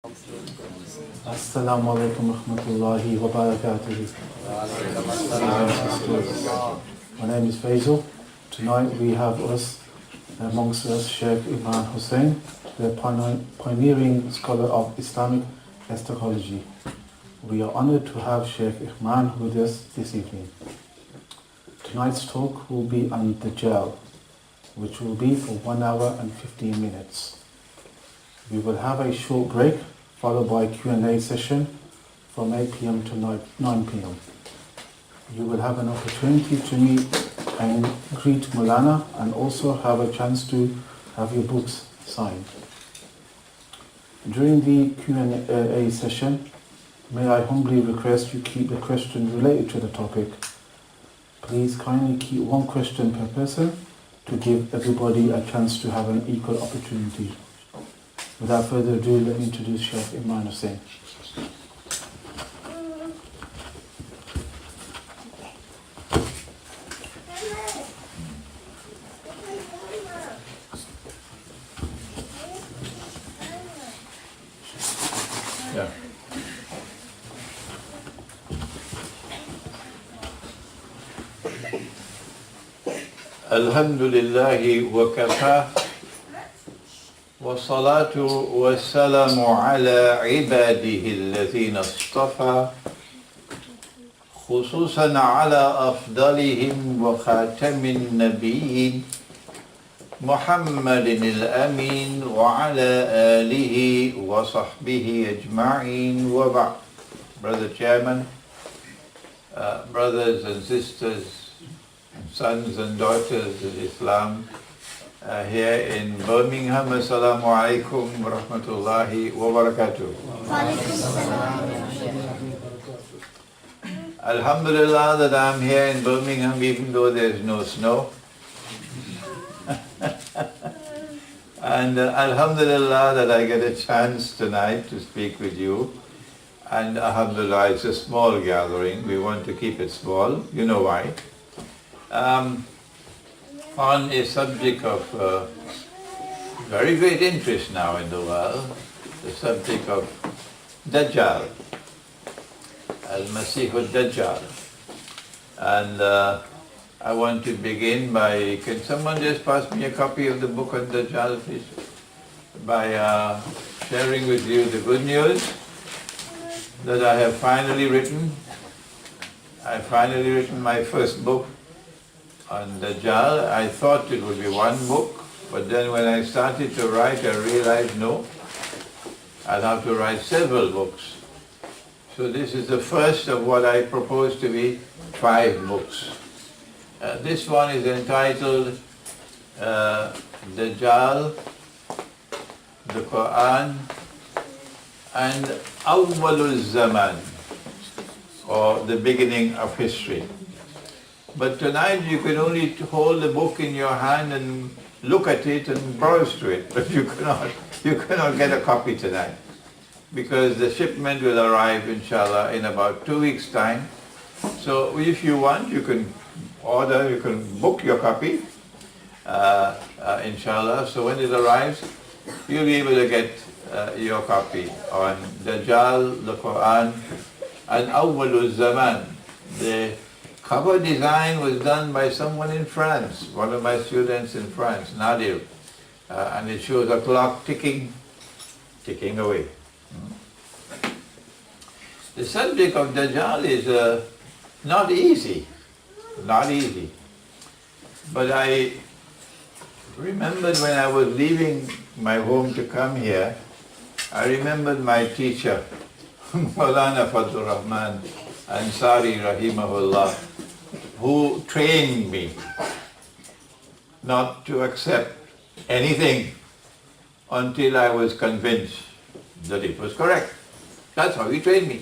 Assalamu alaikum rahmatullahi wa barakatuh. My name is Faisal. Tonight we have amongst us Sheikh Imran Hosein, the pioneering scholar of Islamic eschatology. We are honored to have Sheikh Imran with us this evening. Tonight's talk will be on Dajjal, which will be for 1 hour and 15 minutes. We will have a short break, followed by a Q&A session from 8 p.m. to 9 p.m. You will have an opportunity to meet and greet Mulana and also have a chance to have your books signed. During the Q&A session, may I humbly request you keep the question related to the topic. Please kindly keep one question per person to give everybody a chance to have an equal opportunity. Without further ado, let me introduce Sheikh Imran Hosein. Alhamdulillahi wa kafa والصلاة والسلام على عباده الذين اصطفى خصوصا على أفضلهم وخاتم النبيين محمد الأمين وعلى آله وصحبه أجمعين وبعد. Brother Chairman, brothers and sisters, sons and daughters of Islam, here in Birmingham, Assalamu alaikum wa rahmatullahi wa barakatuh. Alhamdulillah that I'm here in Birmingham even though there's no snow. And Alhamdulillah that I get a chance tonight to speak with you. And Alhamdulillah, it's a small gathering. We want to keep it small. You know why. On a subject of very great interest now in the world, the subject of Dajjal, al-Masih al-Dajjal. And I want to begin by, can someone just pass me a copy of the book on Dajjal, please? By sharing with you the good news that I have finally written. I've finally written my first book on Dajjal. I thought it would be one book, but then when I started to write, I realized no, I'll have to write several books. So this is the first of what I propose to be 5 books. This one is entitled Dajjal, the Quran, and Awwalul Zaman, or the beginning of history. But tonight you can only hold the book in your hand and look at it and browse through it, but you cannot get a copy tonight, because the shipment will arrive inshallah in about 2 weeks' time. So if you want, you can order, you can book your copy, inshallah. So when it arrives, you'll be able to get your copy on Dajjal, the Quran, and Awwalul Zaman. The cover design was done by someone in France, one of my students in France, Nadir, and it shows a clock ticking away. The subject of Dajjal is not easy. But I remembered when I was leaving my home to come here, I remembered my teacher, Maulana Fadlur Rahman Ansari Rahimahullah, who trained me not to accept anything until I was convinced that it was correct. That's how he trained me.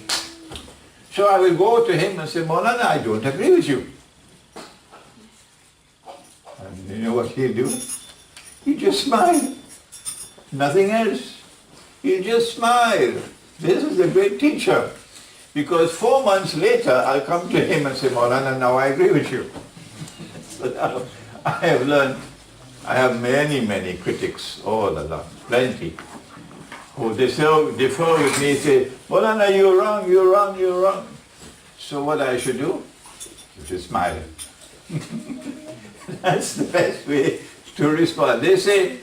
So I will go to him and say, Maulana, I don't agree with you. And you know what he'll do? He just smile. Nothing else. He'll just smile. This is a great teacher. Because 4 months later, I'll come to him and say, Maulana, now I agree with you. But I have learned, I have many critics all along, plenty, who differ with me say, Maulana, you're wrong, you're wrong, you're wrong. So what I should do? I should smile. That's the best way to respond. They say,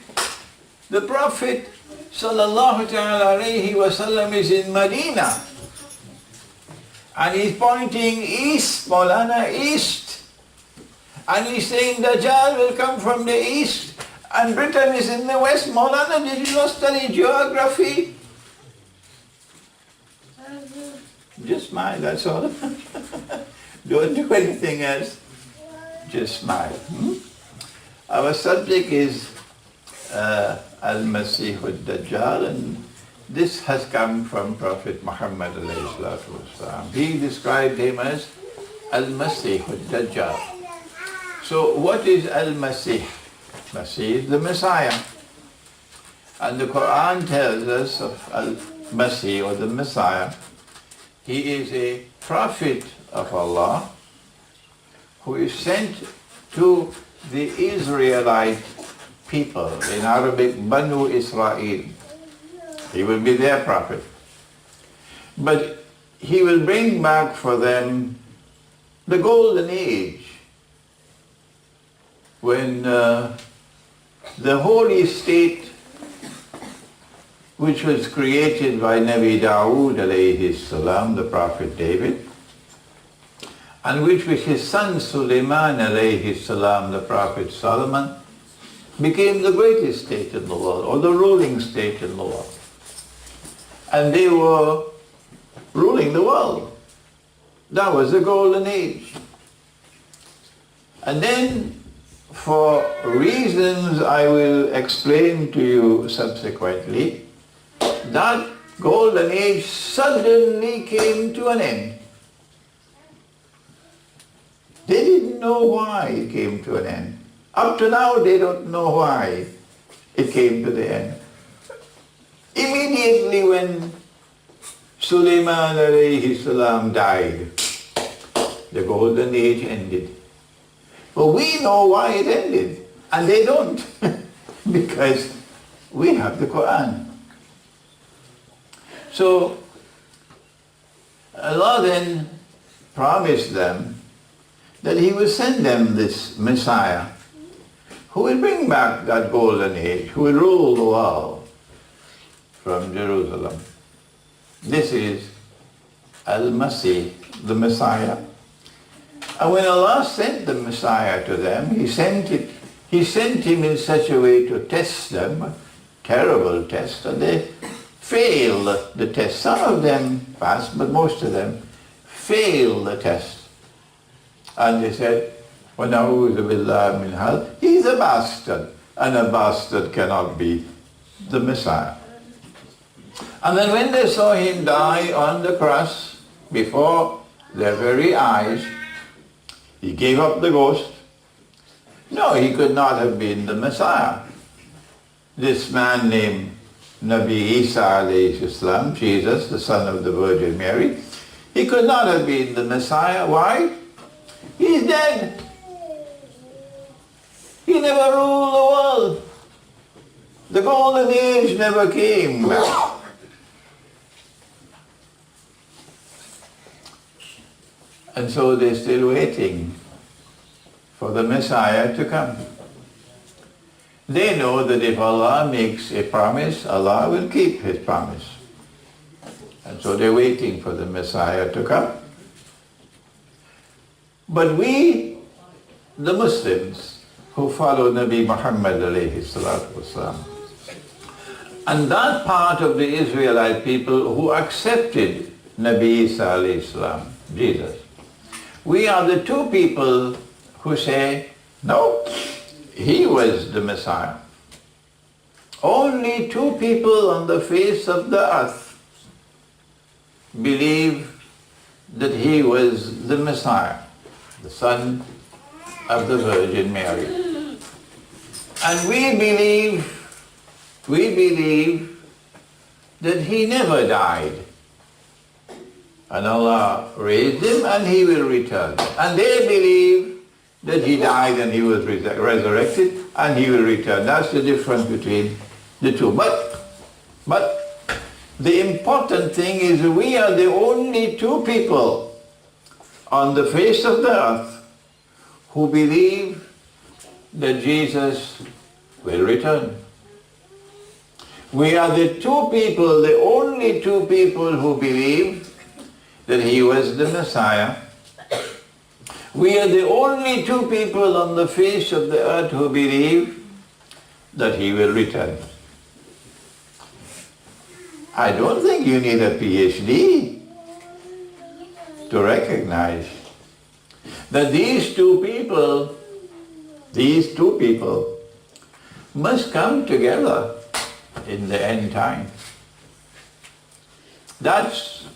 the Prophet sallallahu ta'ala alayhi wa sallam is in Medina. And he's pointing east, Maulana, east. And he's saying Dajjal will come from the east. And Britain is in the west. Maulana, did you not study geography? Just smile, that's all. Don't do anything else. Just smile. Our subject is Al-Masih al-Dajjal, and this has come from Prophet Muhammad alayhi salatu wasalam. He described him as Al-Masih al-Dajjal. So what is Al-Masih? Masih is the Messiah. And the Quran tells us of Al-Masih or the Messiah. He is a prophet of Allah who is sent to the Israelite people, in Arabic, Banu Israel. He will be their prophet. But he will bring back for them the golden age when the holy state which was created by Nabi Dawood alayhi salam, the prophet David, and which with his son Sulaiman alayhi salam, the prophet Solomon, became the greatest state in the world, or the ruling state in the world. And they were ruling the world. That was the golden age. And then, for reasons I will explain to you subsequently, that golden age suddenly came to an end. They didn't know why it came to an end. Up to now, they don't know why it came to the end. Immediately when Sulaiman alayhi salam died, the golden age ended. But we know why it ended, and they don't, because we have the Quran. So Allah then promised them that He will send them this Messiah who will bring back that golden age, who will rule the world from Jerusalem. This is Al-Masih, the Messiah. And when Allah sent the Messiah to them, He sent him in such a way to test them, a terrible test, and they failed the test. Some of them passed, but most of them failed the test. And they said, وَنَعُوذُ بِاللَّهِ مِنْ هَذَا. He's a bastard, and a bastard cannot be the Messiah. And then when they saw him die on the cross before their very eyes, he gave up the ghost. No, he could not have been the Messiah. This man named Nabi Isa alayhi salam, Jesus, the son of the Virgin Mary, he could not have been the Messiah. Why? He's dead. He never ruled the world. The golden age never came back. And so they're still waiting for the Messiah to come. They know that if Allah makes a promise, Allah will keep His promise. And so they're waiting for the Messiah to come. But we, the Muslims, who follow Nabi Muhammad alayhi salatu wasalam, and that part of the Israelite people who accepted Nabi Isa alayhi salam, Jesus, we are the two people who say, no, he was the Messiah. Only two people on the face of the earth believe that he was the Messiah, the son of the Virgin Mary. And we believe that he never died. And Allah raised him and he will return. And they believe that he died and he was resurrected and he will return. That's the difference between the two. But The important thing is we are the only two people on the face of the earth who believe that Jesus will return. We are the two people, the only two people who believe that he was the Messiah. We are the only two people on the face of the earth who believe that he will return. I don't think you need a PhD to recognize that these two people must come together in the end time. That's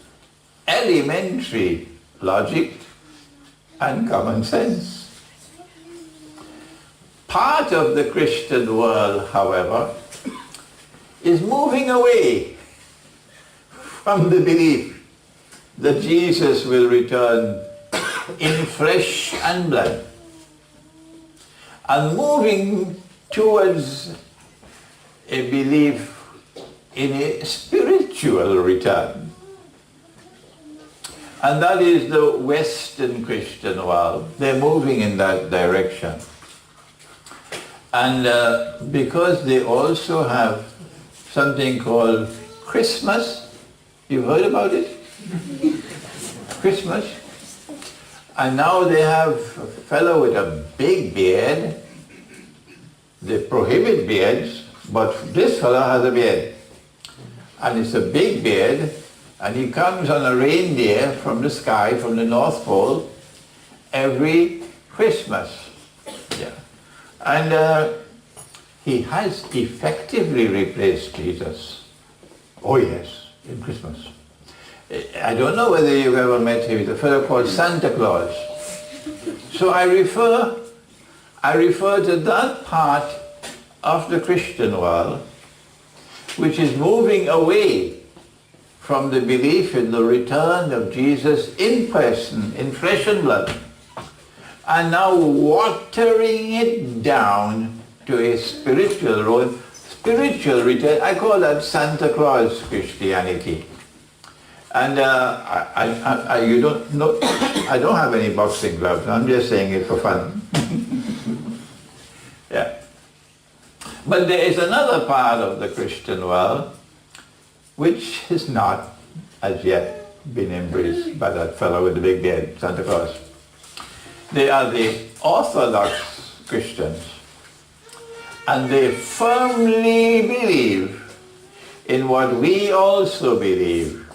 elementary logic and common sense. Part of the Christian world, however, is moving away from the belief that Jesus will return in flesh and blood, and moving towards a belief in a spiritual return. And that is the Western Christian world. They're moving in that direction. And because they also have something called Christmas, you've heard about it? Christmas. And now they have a fellow with a big beard. They prohibit beards, but this fellow has a beard. And it's a big beard, and he comes on a reindeer from the sky, from the North Pole, every Christmas. Yeah. And he has effectively replaced Jesus. Oh yes, in Christmas. I don't know whether you've ever met him. He's a fellow called Santa Claus. So I refer to that part of the Christian world which is moving away from the belief in the return of Jesus in person, in flesh and blood, and now watering it down to a spiritual return. I call that Santa Claus Christianity. And you don't know, I don't have any boxing gloves. I'm just saying it for fun. Yeah. But there is another part of the Christian world which has not as yet been embraced by that fellow with the big beard, Santa Claus. They are the Orthodox Christians, and they firmly believe in what we also believe,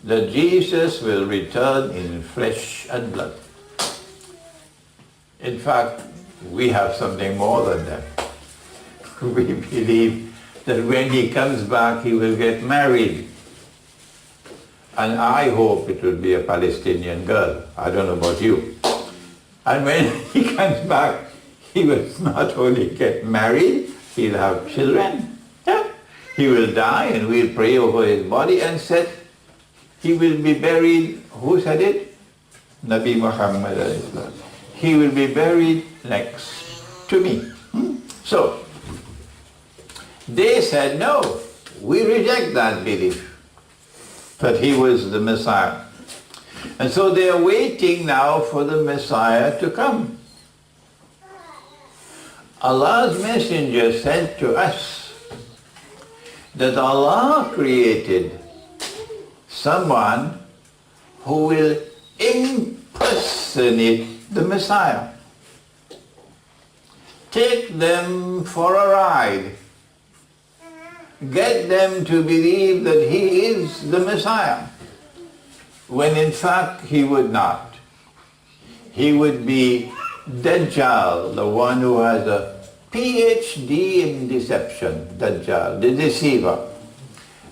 that Jesus will return in flesh and blood. In fact, we have something more than that. We believe that when he comes back, he will get married. And I hope it will be a Palestinian girl. I don't know about you. And when he comes back, he will not only get married, he'll have children. Yeah. He will die, and we'll pray over his body and said he will be buried. Who said it? Nabi Muhammad. He will be buried next to me. So, they said, no, we reject that belief that he was the Messiah. And so they are waiting now for the Messiah to come. Allah's messenger said to us that Allah created someone who will impersonate the Messiah. Take them for a ride. Get them to believe that he is the Messiah, when in fact he would not. He would be Dajjal, the one who has a PhD in deception, Dajjal, the deceiver.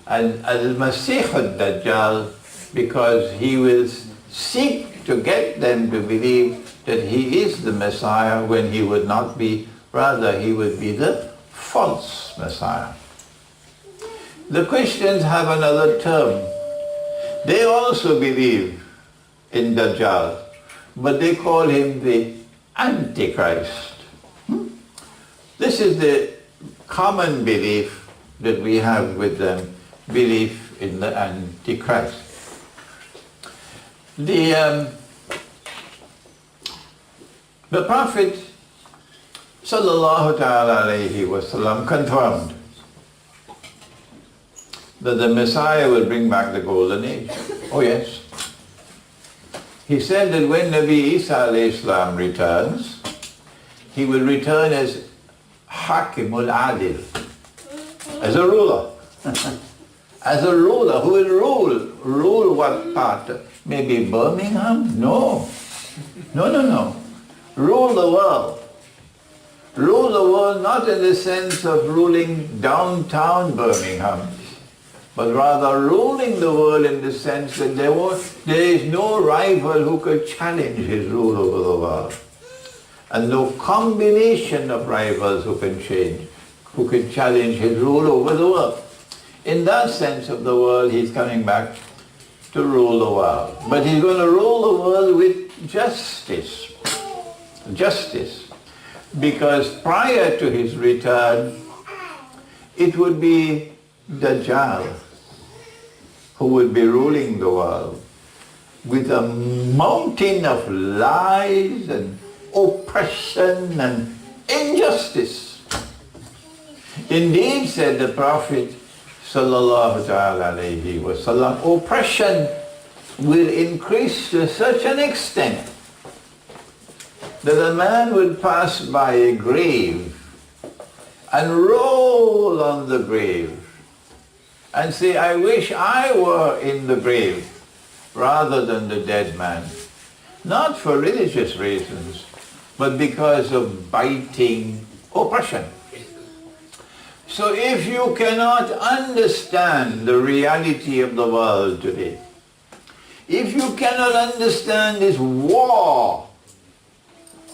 And al-Masih al-Dajjal, because he will seek to get them to believe that he is the Messiah when he would not be, rather he would be the false Messiah. The Christians have another term. They also believe in Dajjal, but they call him the Antichrist. This is the common belief that we have with them. belief in the Antichrist. The Prophet sallallahu ta'ala alayhi wasallam confirmed that the Messiah will bring back the golden age. Oh yes. He said that when Nabi Isa alayhi salam returns, he will return as Hakimul Adil, as a ruler. As a ruler who will rule. Rule what part? Maybe Birmingham? No. No. Rule the world. Rule the world not in the sense of ruling downtown Birmingham, but rather ruling the world in the sense that there is no rival who could challenge his rule over the world. And no combination of rivals who can challenge his rule over the world. In that sense of the world, he's coming back to rule the world. But he's going to rule the world with justice. Justice. Because prior to his return, it would be Dajjal who would be ruling the world with a mountain of lies and oppression and injustice. Indeed, said the Prophet sallallahu ta'ala alayhi wasallam, oppression will increase to such an extent that a man would pass by a grave and roll on the grave and say, I wish I were in the grave rather than the dead man. Not for religious reasons, but because of biting oppression. So if you cannot understand the reality of the world today, if you cannot understand this war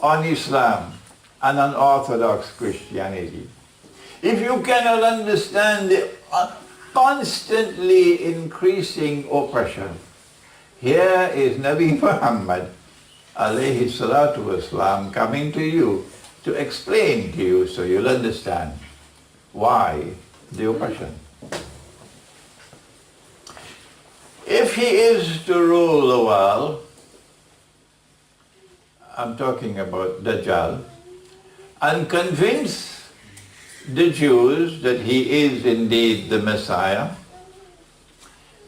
on Islam and on Orthodox Christianity, if you cannot understand the constantly increasing oppression, here is Nabi Muhammad alayhi salatu wasalam coming to you to explain to you so you'll understand why the oppression. If he is to rule the world, I'm talking about Dajjal, and convince the Jews that he is indeed the Messiah,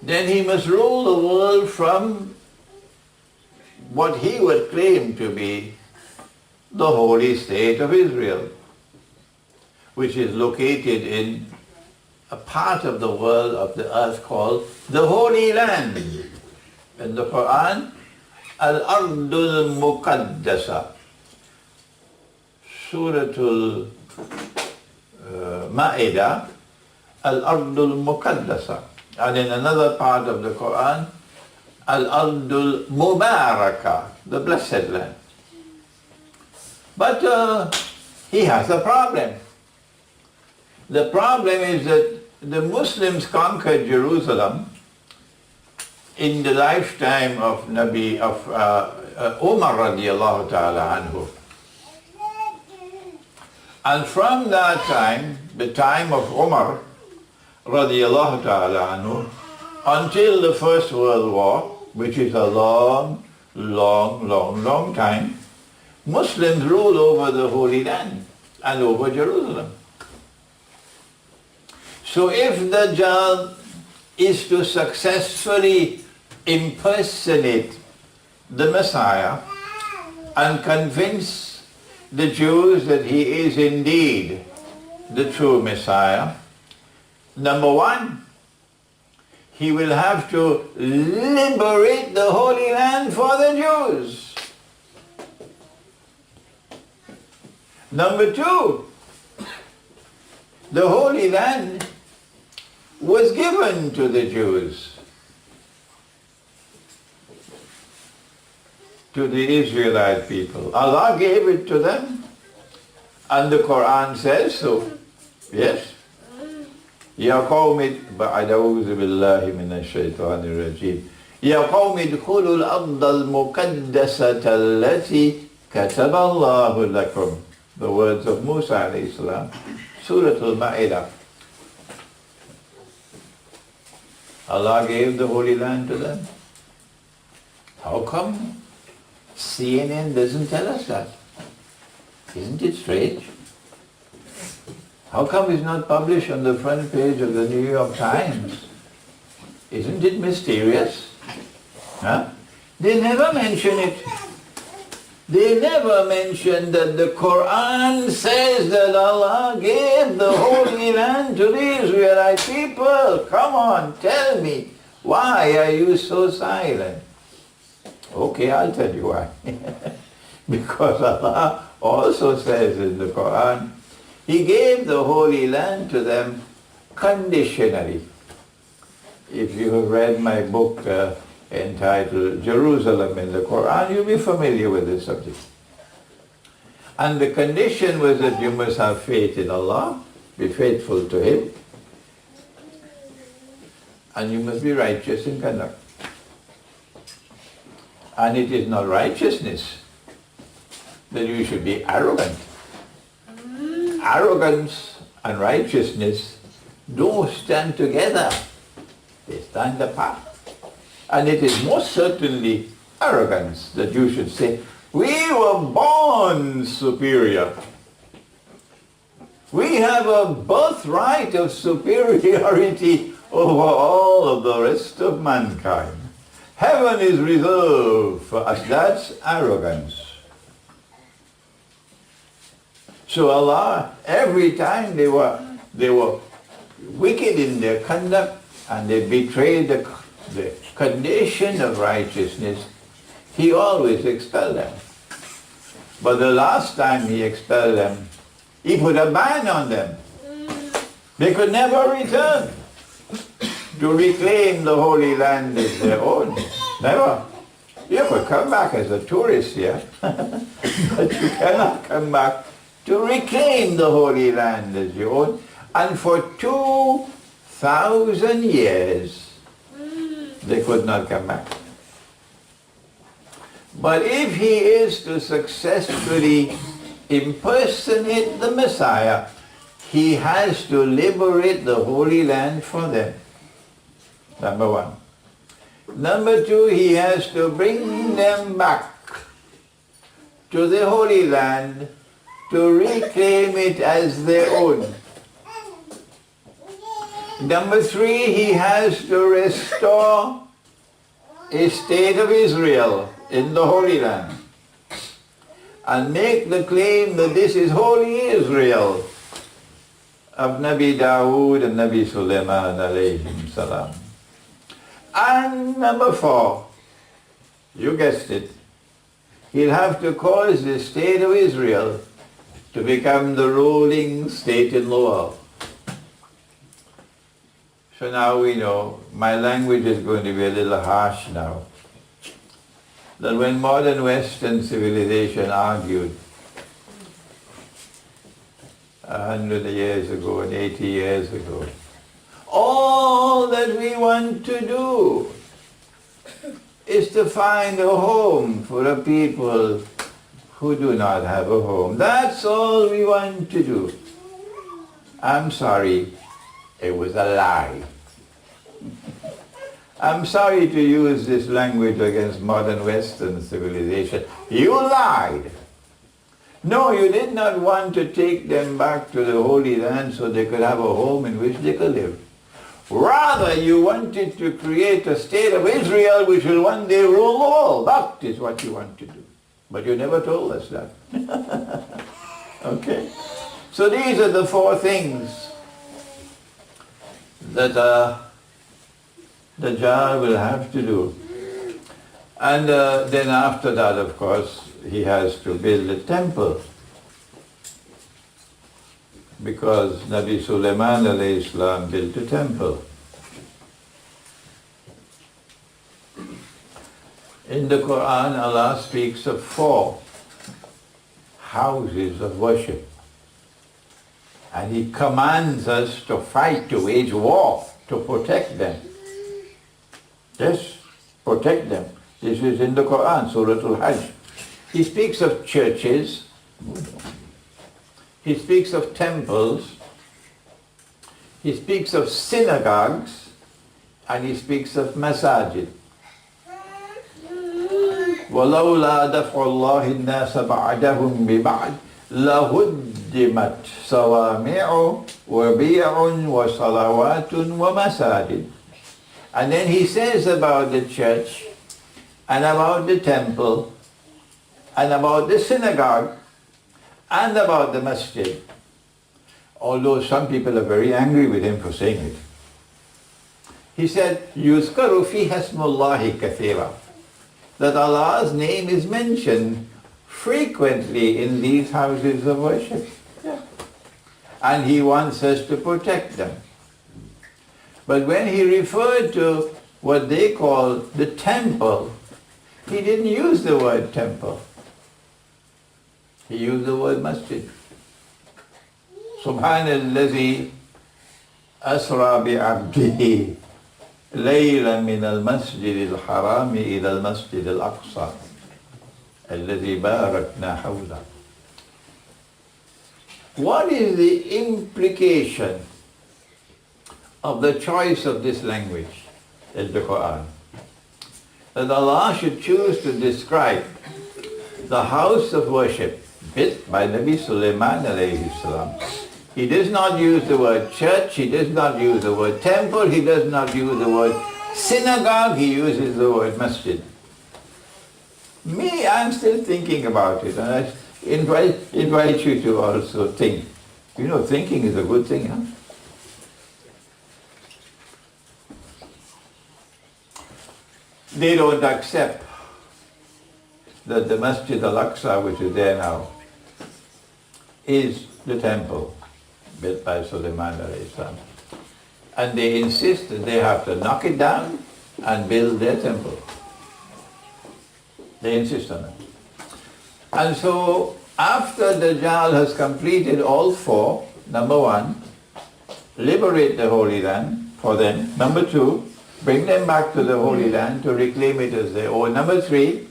then he must rule the world from what he would claim to be the holy state of Israel, which is located in a part of the world of the earth called the Holy Land. In the Quran, al-Ardul Muqaddasa, Suratul Ma'idah, al-Ardul Muqaddasa. And in another part of the Quran, al-Ardul Mubaraka, the blessed land. But he has a problem. The problem is that the Muslims conquered Jerusalem in the lifetime of Umar radiallahu ta'ala anhu. And from that time, the time of Umar radiallahu ta'ala anhu, until the First World War, which is a long time, Muslims ruled over the Holy Land and over Jerusalem. So if Dajjal is to successfully impersonate the Messiah and convince the Jews that he is indeed the true Messiah, number one, he will have to liberate the Holy Land for the Jews. Number two, the Holy Land was given to the Jews, to the Israelite people. Allah gave it to them, and the Quran says so. Yes? يا قوم أعوذ بالله من الشيطان الرجيم يا قوم ادخلوا الأرض المقدسة التي كتب الله لكم. The words of Musa alayhi salam, Surah al-Ma'idah. Allah gave the Holy Land to them. How come CNN doesn't tell us that? Isn't it strange? How come it's not published on the front page of the New York Times? Isn't it mysterious? Huh? They never mention it. They never mention that the Quran says that Allah gave the Holy Land to the Israelite people. Come on, tell me, why are you so silent? Okay, I'll tell you why. Because Allah also says in the Quran, He gave the Holy Land to them conditionally. If you have read my book entitled Jerusalem in the Quran, you'll be familiar with this subject. And the condition was that you must have faith in Allah, be faithful to Him, and you must be righteous in conduct. And it is not righteousness that you should be arrogant. Arrogance and righteousness don't stand together. They stand apart. And it is most certainly arrogance that you should say, we were born superior. We have a birthright of superiority over all of the rest of mankind. Heaven is reserved for us. That's arrogance. So Allah, every time they were wicked in their conduct and they betrayed the condition of righteousness, He always expelled them. But the last time He expelled them, He put a ban on them. They could never return to reclaim the Holy Land as their own. Never. You could come back as a tourist here, but you cannot come back to reclaim the Holy Land as your own. And for 2,000 years, they could not come back. But if He is to successfully impersonate the Messiah, He has to liberate the Holy Land for them. Number one. Number two, He has to bring them back to the Holy Land to reclaim it as their own. Number three, He has to restore a state of Israel in the Holy Land and make the claim that this is holy Israel of Nabi Dawood and Nabi Sulaiman alayhim salam. And number four, you guessed it, He'll have to cause the state of Israel to become the ruling state in the world. So now we know, my language is going to be a little harsh now, that when modern Western civilization argued 100 years ago and 80 years ago, all that we want to do is to find a home for the people who do not have a home. That's all we want to do. I'm sorry, it was a lie. I'm sorry to use this language against modern Western civilization. You lied. No, you did not want to take them back to the Holy Land so they could have a home in which they could live. Rather, you wanted to create a state of Israel which will one day rule the world. That is what you want to do. But you never told us that. Okay? So these are the four things that Dajjal will have to do. And then after that, of course, he has to build a temple. Because Nabi Sulaiman alayhi salam built a temple. In the Quran, Allah speaks of 4 houses of worship. And He commands us to fight, to wage war, to protect them. Yes, protect them. This is in the Quran, Surah Al-Hajj. He speaks of churches. He speaks of temples. He speaks of synagogues. and he speaks of masajid. وَلَوْلَا دَفْعُ اللَّهِ النَّاسَ بَعْدَهُمْ بِبَعْدٍ لَهُدِّمَتْ صَوَامِعُ وَبِيَعٌ وَصَلَوَاتٌ وَمَسَاجِدٌ. And then he says about the church, and about the temple, and about the synagogue, and about the masjid. Although some people are very angry with him for saying it. He said, يُذْكَرُ فِيهَا اسْمُ اللَّهِ كَثِيرًا, that Allah's name is mentioned frequently in these houses of worship. Yeah. And he wants us to protect them. But when he referred to what they call the temple, he didn't use the word temple. He used the word masjid. Subhanallazi asra bi'abdihi laylan min al-masjid al-harami ila al-masjid al-aqsa alladhi barakna hawla. What is the implication of the choice of this language in the Quran? That Allah should choose to describe the house of worship built by Nabi Sulaiman alayhi salam. He does not use the word church, he does not use the word temple, he does not use the word synagogue, he uses the word masjid. Me, I'm still thinking about it, and I invite you to also think. You know, thinking is a good thing, huh? They don't accept that the Masjid al-Aqsa, which is there now, is the temple built by Sulaiman alayhi salam. And they insist that they have to knock it down and build their temple. They insist on it. And so, after Dajjal has completed all four, number one, liberate the Holy Land for them. Number two, bring them back to the Holy Land to reclaim it as their own. Number three,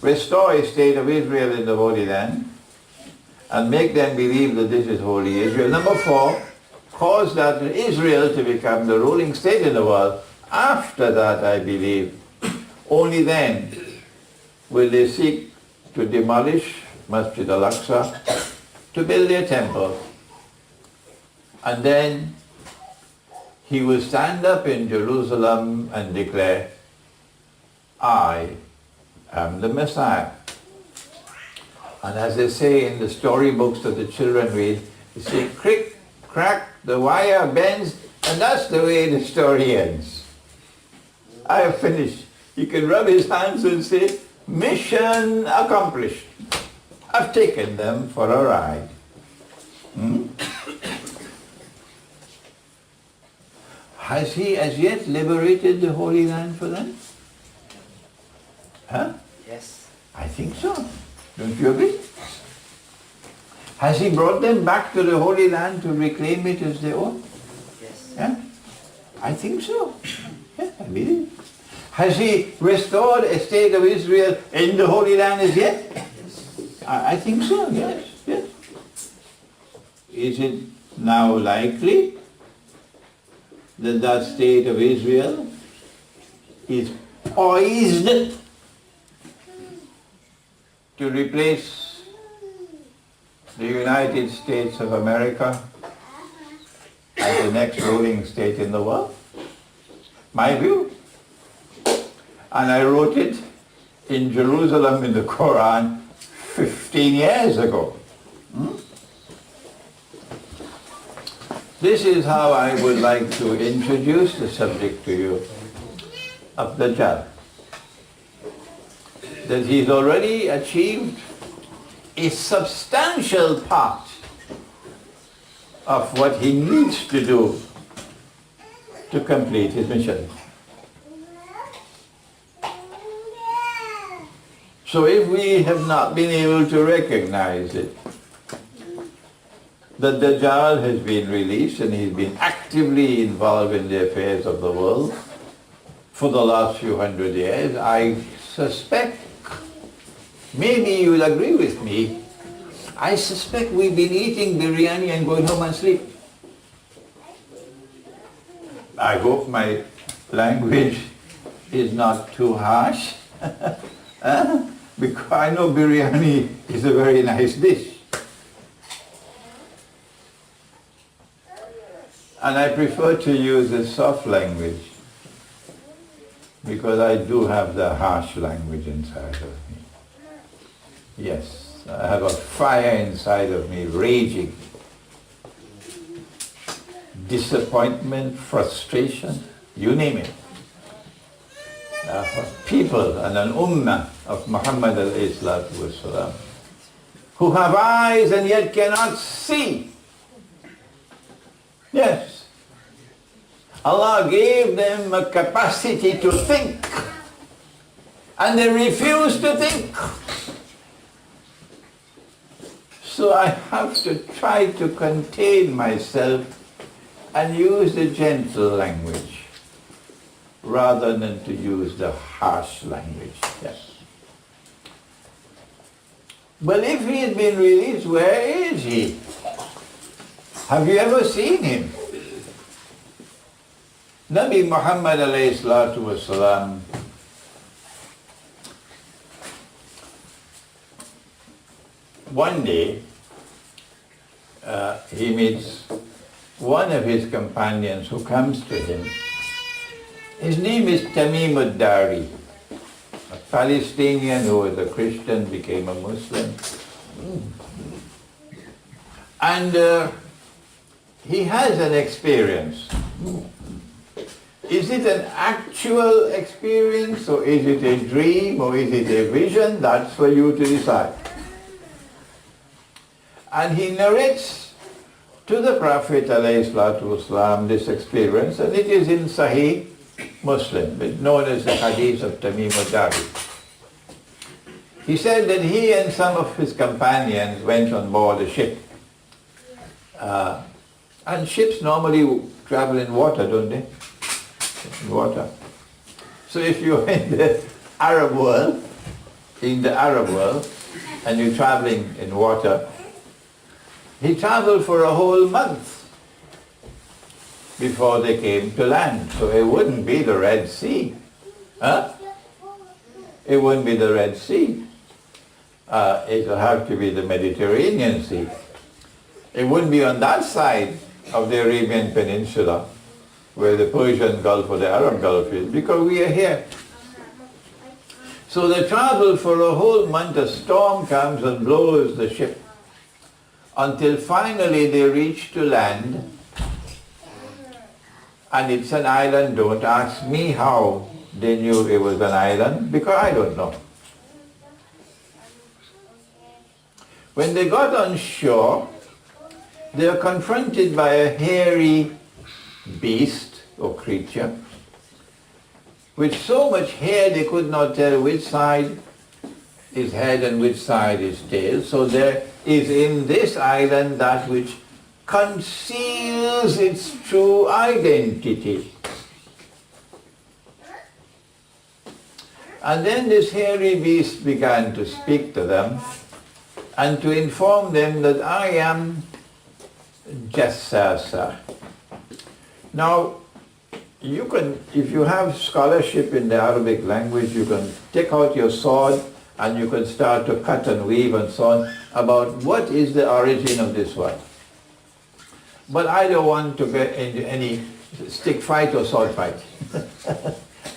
restore a state of Israel in the Holy Land and make them believe that this is Holy Israel. Number four, cause that Israel to become the ruling state in the world. After that, I believe, only then will they seek to demolish Masjid al-Aqsa to build their temple. And then he will stand up in Jerusalem and declare, I am the Messiah. And as they say in the storybooks that the children read, they say, crick, crack, the wire bends, and that's the way the story ends. I have finished. You can rub his hands and say, mission accomplished. I've taken them for a ride. Has he as yet liberated the Holy Land for them? Huh? Yes. I think so. Don't you agree? Has he brought them back to the Holy Land to reclaim it as their own? Yes. Yeah? I think so. Yeah, I believe. Has he restored a state of Israel in the Holy Land as yet? Yes. I think so, yes, yes. Is it now likely that that state of Israel is poised to replace the United States of America as the next ruling state in the world? My view. And I wrote it in Jerusalem in the Quran 15 years ago. This is how I would like to introduce the subject to you of Dajjal. That he's already achieved a substantial part of what he needs to do to complete his mission. So if we have not been able to recognize it, that Dajjal has been released and he's been actively involved in the affairs of the world for the last few hundred years, I suspect, maybe you'll agree with me, I suspect we've been eating biryani and going home and sleep. I hope my language is not too harsh. Because I know biryani is a very nice dish. And I prefer to use a soft language because I do have the harsh language inside of me. Yes, I have a fire inside of me raging. Disappointment, frustration, you name it. For people and an ummah of Muhammad ﷺ who have eyes and yet cannot see. Yes. Allah gave them a capacity to think and they refuse to think. So I have to try to contain myself and use the gentle language rather than to use the harsh language. Yes. Well, if he had been released, where is he? Have you ever seen him? Nabi Muhammad alayhi salatu wasalam one day he meets one of his companions who comes to him. His name is Tamim al-Dari, a Palestinian who was a Christian, became a Muslim. And he has an experience. Is it an actual experience, or is it a dream, or is it a vision? That's for you to decide. And he narrates to the Prophet ﷺ this experience, and it is in Sahih Muslim. It's known as the Hadith of Tamim al-Dari. He said that he and some of his companions went on board a ship. And ships normally travel in water, don't they? In water. So if you're in the Arab world, and you're traveling in water, he traveled for a whole month before they came to land. So it wouldn't be the Red Sea. It wouldn't be the Red Sea. It will have to be the Mediterranean Sea. It wouldn't be on that side of the Arabian Peninsula, where the Persian Gulf or the Arab Gulf is, because we are here. So they travel for a whole month, a storm comes and blows the ship, until finally they reach to land, and it's an island. Don't ask me how they knew it was an island, because I don't know. When they got on shore, they were confronted by a hairy beast or creature with so much hair they could not tell which side is head and which side is tail. So there is in this island that which conceals its true identity. And then this hairy beast began to speak to them and to inform them that I am Jassasa. Now, you can, if you have scholarship in the Arabic language, you can take out your sword and you can start to cut and weave and so on about what is the origin of this word. But I don't want to get into any stick fight or sword fight.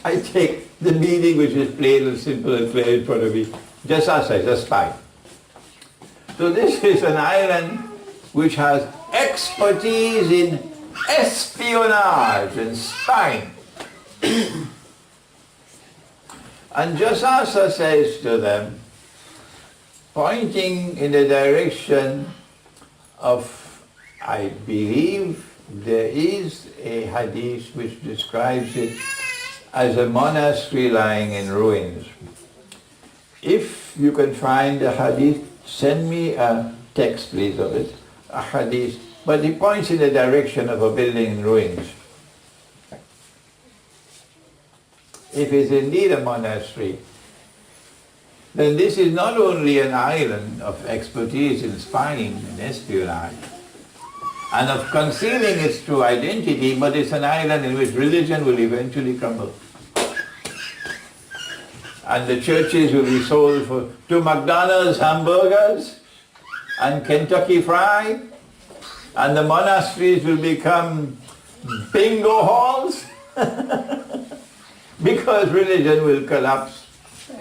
I take the meaning which is plain and simple and clear in front of me. Jassasa is a spy. So this is an island which has expertise in espionage and spying. And Jassasa says to them, pointing in the direction of, I believe there is a hadith which describes it as a monastery lying in ruins. If you can find a hadith, send me a text please of it, a hadith. But he points in the direction of a building in ruins. If it's indeed a monastery, then this is not only an island of expertise in spying and espionage, and of concealing its true identity, but it's an island in which religion will eventually crumble. And the churches will be sold to McDonald's hamburgers and Kentucky Fried, and the monasteries will become bingo halls because religion will collapse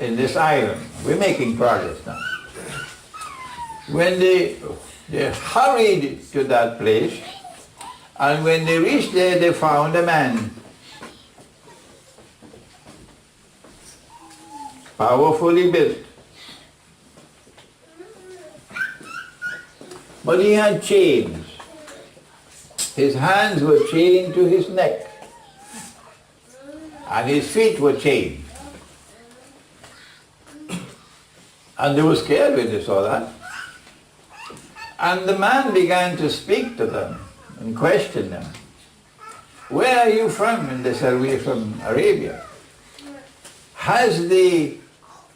in this island. We're making progress now. When they hurried to that place, and when they reached there, they found a man, powerfully built. But he had chains. His hands were chained to his neck, and his feet were chained. And they were scared when they saw that. And the man began to speak to them and question them. Where are you from? And they said, we're from Arabia. Has the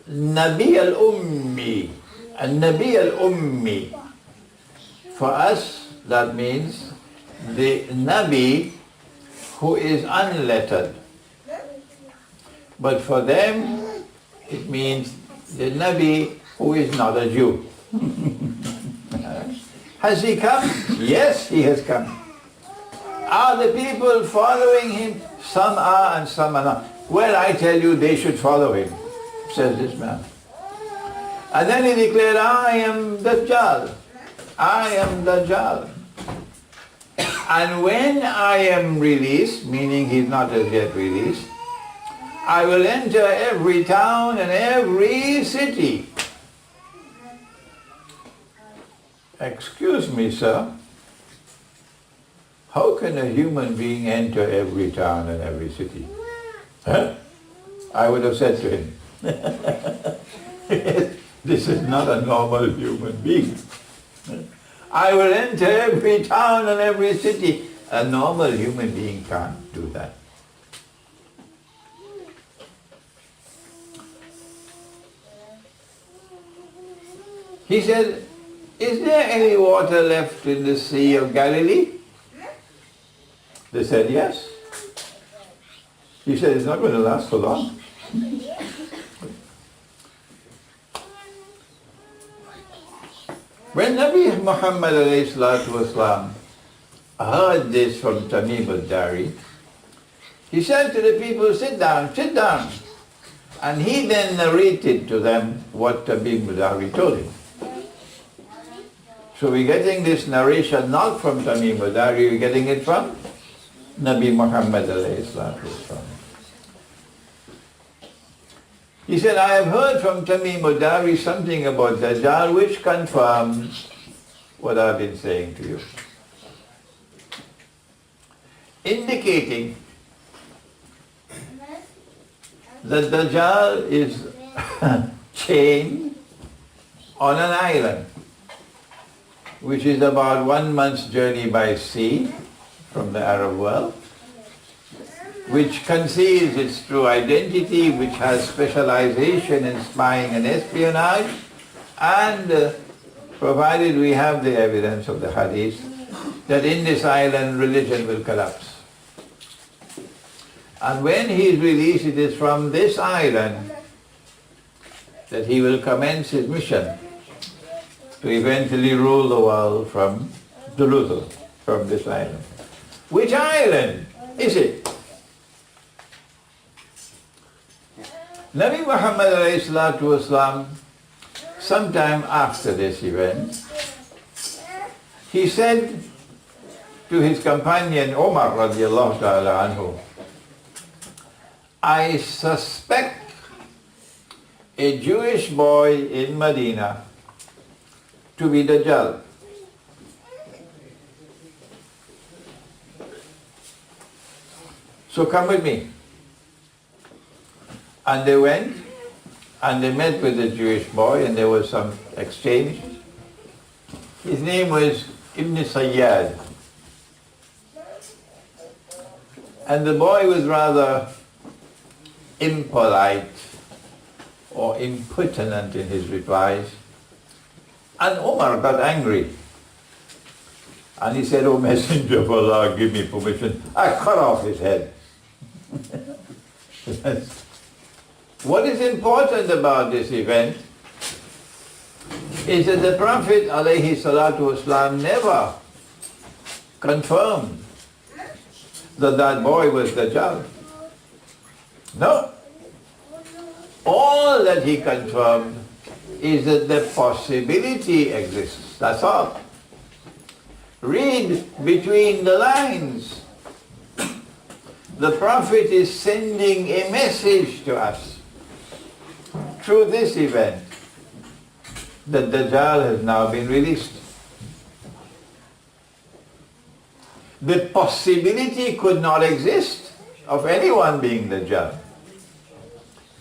Nabi al-Ummi, al-Nabi al-Ummi, for us that means the Nabi who is unlettered. But for them it means the Nabi who is not a Jew. Has he come? Yes, he has come. Are the people following him? Some are and some are not. Well, I tell you, they should follow him, says this man. And then he declared, I am Dajjal. I am Dajjal. And when I am released, meaning he's not as yet released, I will enter every town and every city. Excuse me, sir. How can a human being enter every town and every city? Huh? I would have said to him, this is not a normal human being. I will enter every town and every city. A normal human being can't do that. He said, is there any water left in the Sea of Galilee? They said, yes. He said, it's not going to last for long. When Nabi Muhammad ﷺ heard this from Tamim al-Dari, he said to the people, sit down, sit down. And he then narrated to them what Tamim al-Dari told him. So we're getting this narration not from Tamim al-Dari, we're getting it from Nabi Muhammad ﷺ. He said, I have heard from Tamim al-Dari something about Dajjal which confirms what I've been saying to you. Indicating that Dajjal is chained on an island, which is about 1 month's journey by sea from the Arab world, which conceals its true identity, which has specialization in spying and espionage, and provided we have the evidence of the Hadith, that in this island religion will collapse. And when he is released, it is from this island that he will commence his mission to eventually rule the world from Duluth, from this island. Which island is it? Nabi Muhammad ﷺ, sometime after this event, he said to his companion Umar radiallahu ta'ala anhu, I suspect a Jewish boy in Medina to be Dajjal. So come with me. And they went and they met with the Jewish boy and there was some exchange. His name was Ibn Sayyad. And the boy was rather impolite or impertinent in his replies. And Umar got angry. And he said, "O Messenger of Allah, give me permission." I cut off his head. What is important about this event is that the Prophet alayhi salatu wasalam never confirmed that that boy was Dajjal. No. All that he confirmed is that the possibility exists. That's all. Read between the lines. The Prophet is sending a message to us through this event that Dajjal has now been released. The possibility could not exist of anyone being Dajjal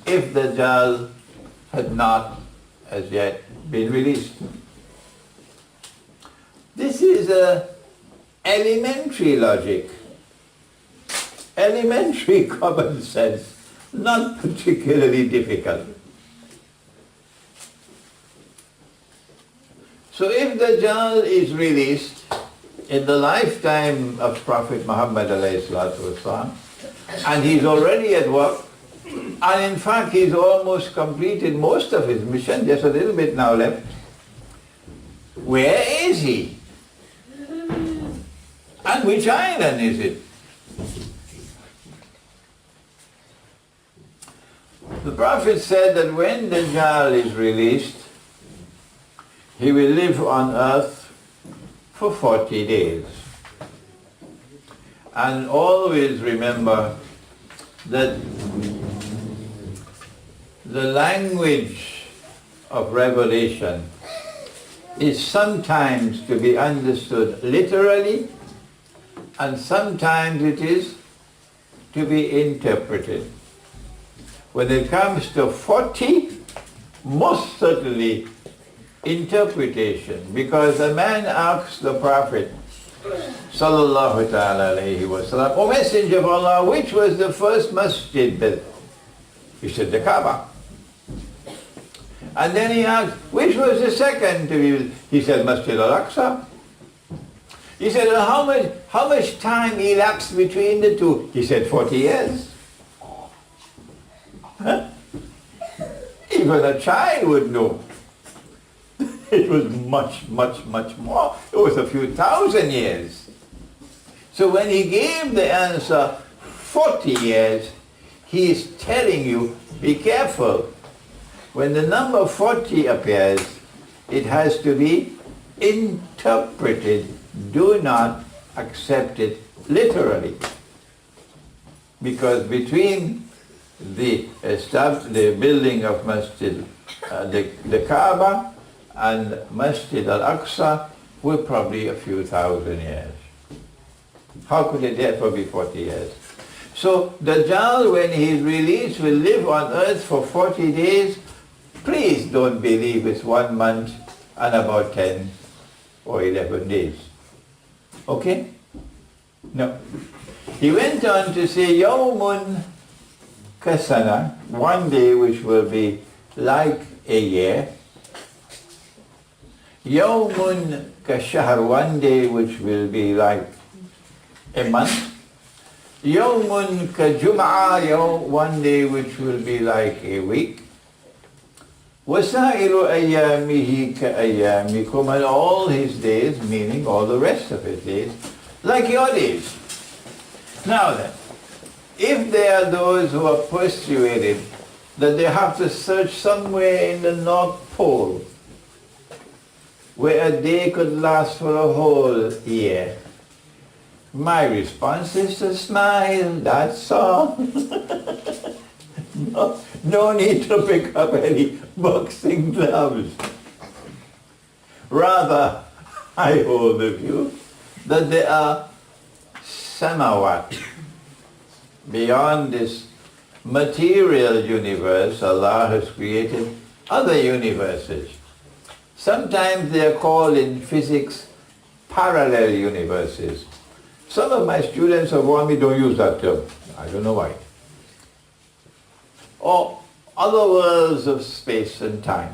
if Dajjal had not as yet been released. This is a elementary logic, elementary common sense, not particularly difficult. So if Dajjal is released in the lifetime of Prophet Muhammad ﷺ, and he's already at work, and in fact he's almost completed most of his mission, just a little bit now left, where is he? And which island is it? The Prophet said that when Dajjal is released, he will live on earth for 40 days. And always remember that the language of revelation is sometimes to be understood literally, and sometimes it is to be interpreted. When it comes to 40, most certainly interpretation, because a man asks the Prophet sallallahu ta'ala alayhi wa sallam, "O Messenger of Allah, which was the first masjid built?" He said, "The Kaaba." And then he asked, "Which was the second to be built?" He said, "Masjid al-Aqsa." He said, how much time elapsed between the two? He said, 40 years. Huh? Even a child would know. It was much, much, much more. It was a few thousand years. So when he gave the answer 40 years, he is telling you, be careful. When the number 40 appears, it has to be interpreted. Do not accept it literally. Because between the building of Masjid, the Kaaba, and Masjid al-Aqsa were probably a few thousand years. How could it therefore be 40 years? So Dajjal, when he is released, will live on earth for 40 days. Please don't believe it's 1 month and about 10 or 11 days. Okay? No. He went on to say, Yawmun kasana, 1 day which will be like a year. Yawmun kashahr, 1 day which will be like a month. Yawmun kajum'a, 1 day which will be like a week. Wasairu ayyamihi ka'ayyamikum, and all his days, meaning all the rest of his days, like your days. Now then, if there are those who are persuaded that they have to search somewhere in the North Pole where a day could last for a whole year, my response is to smile, that's all. No need to pick up any boxing gloves. Rather, I hold the view that there are samawat. Beyond this material universe, Allah has created other universes. Sometimes they are called in physics parallel universes. Some of my students have warned me, don't use that term. I don't know why. Or other worlds of space and time.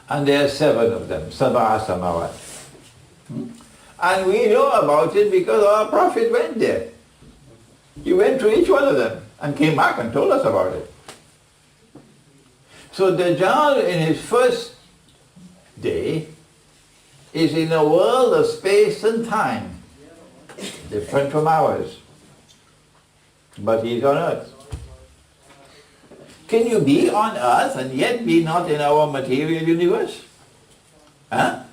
And there are 7 of them, Sab'a Samawat. And we know about it because our Prophet went there. He went to each one of them and came back and told us about it. So Dajjal in his first day is in a world of space and time, different from ours. But he's on earth. Can you be on earth and yet be not in our material universe? Huh?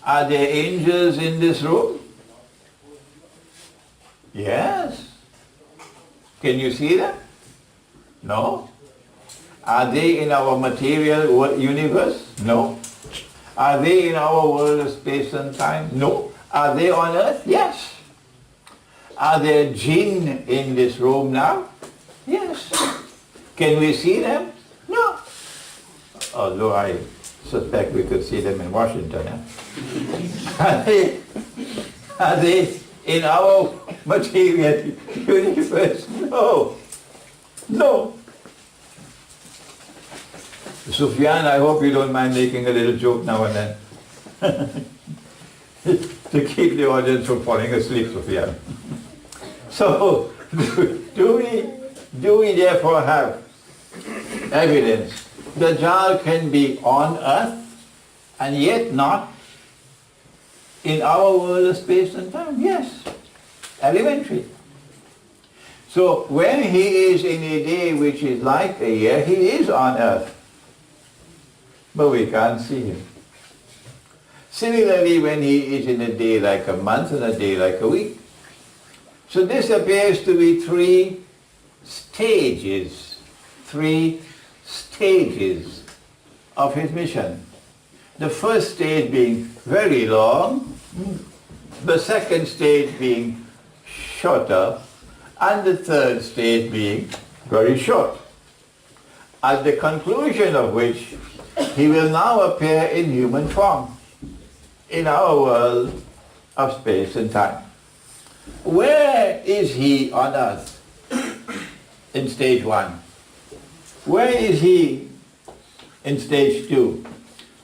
Are there angels in this room? Yes. Can you see them? No. Are they in our material universe? No. Are they in our world of space and time? No. Are they on earth? Yes. Are there jinn in this room now? Yes. Can we see them? No. Although I suspect we could see them in Washington. Are they in our material universe? No. No. Sufyan, I hope you don't mind making a little joke now and then. To keep the audience from falling asleep, Sufyan. So, do we therefore have evidence Dajjal can be on earth and yet not in our world of space and time? Yes. Elementary. So when he is in a day which is like a year, he is on earth. But we can't see him. Similarly, when he is in a day like a month and a day like a week. So this appears to be three stages of his mission. The first stage being very long, the second stage being shorter, and the third stage being very short. At the conclusion of which he will now appear in human form in our world of space and time. Where is he on earth in stage 1? Where is he in stage 2?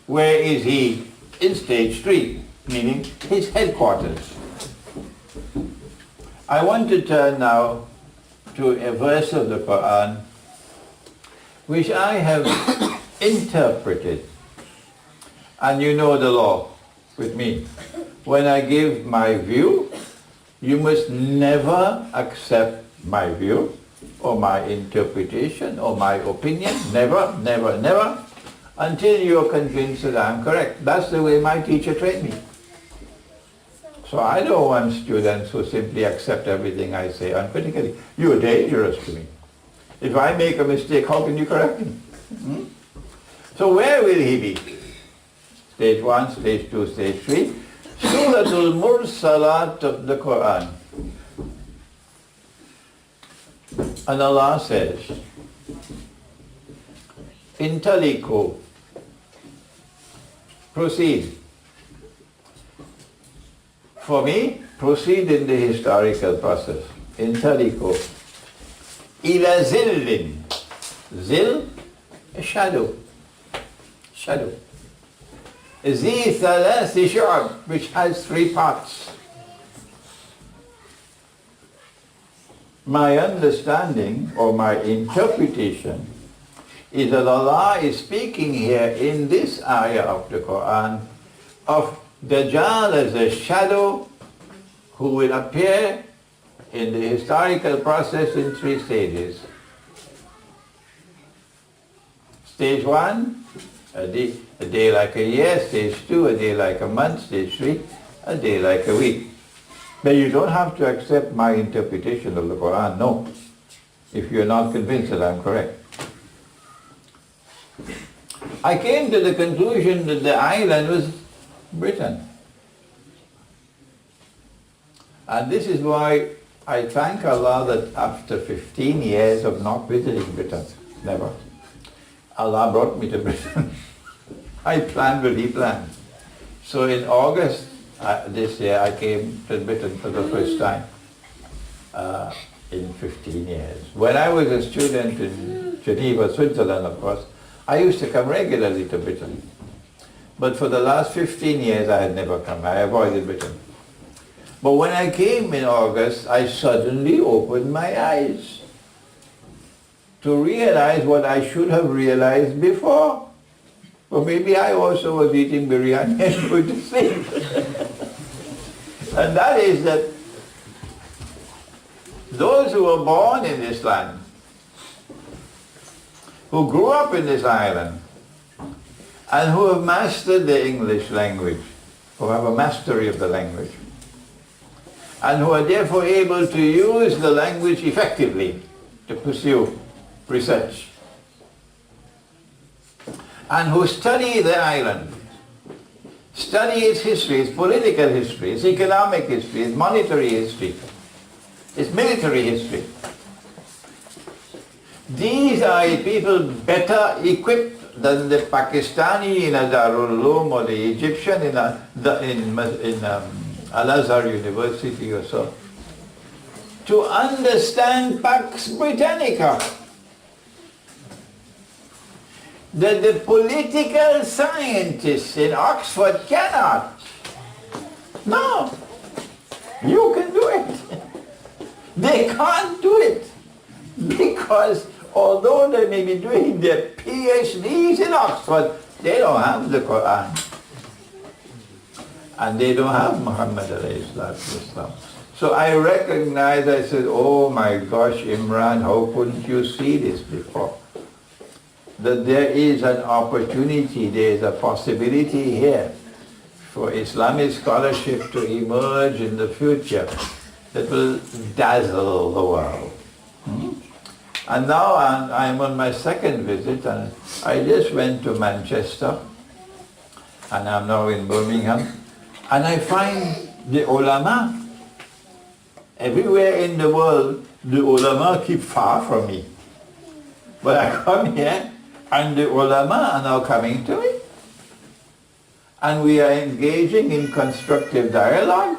Where is he in stage 3? Meaning his headquarters. I want to turn now to a verse of the Quran which I have interpreted. And you know the law with me. When I give my view, you must never accept my view or my interpretation or my opinion. Never, never, never, until you're convinced that I'm correct. That's the way my teacher trained me. So I don't want students who simply accept everything I say uncritically. You're dangerous to me. If I make a mistake, how can you correct me? So where will he be? Stage 1, stage 2, stage 3. Suratul Mursalat of the Quran. And Allah says, Intaliku, proceed. For me, proceed in the historical process. Intaliku. Ila zillin. Zill, a shadow. Shadow. Zi thalathi shu'ab, which has 3 parts. My understanding or my interpretation is that Allah is speaking here in this ayah of the Quran of Dajjal as a shadow who will appear in the historical process in 3 stages. Stage 1, a day like a year. Stage 2, a day like a month. Stage 3, a day like a week. But you don't have to accept my interpretation of the Quran, no, if you're not convinced that I'm correct. I came to the conclusion that the island was Britain. And this is why I thank Allah that after 15 years of not visiting Britain, never, Allah brought me to Britain. I planned what He planned. So in August this year I came to Britain for the first time in 15 years. When I was a student in Geneva, Switzerland, of course, I used to come regularly to Britain. But for the last 15 years I had never come. I avoided Britain. But when I came in August, I suddenly opened my eyes to realize what I should have realized before. Or maybe I also was eating biryani and going to sleep. And that is that those who were born in this land, who grew up in this island, and who have mastered the English language, who have a mastery of the language, and who are therefore able to use the language effectively to pursue research, and who study the island, study its history, its political history, its economic history, its monetary history, its military history. These are people better equipped than the Pakistani in a Darul Uloom or the Egyptian in Al-Azhar University or so, to understand Pax Britannica. That the political scientists in Oxford cannot. No, you can do it. They can't do it because although they may be doing their PhDs in Oxford, they don't have the Quran. And they don't have Muhammad alayhi salatu wasalam. So I recognized, I said, oh my gosh, Imran, how couldn't you see this before? That there is an opportunity, there is a possibility here for Islamic scholarship to emerge in the future that will dazzle the world. And now I'm on my second visit, and I just went to Manchester, and I'm now in Birmingham, and I find the ulama, everywhere in the world, the ulama keep far from me. But I come here, and the ulama are now coming to me. And we are engaging in constructive dialogue,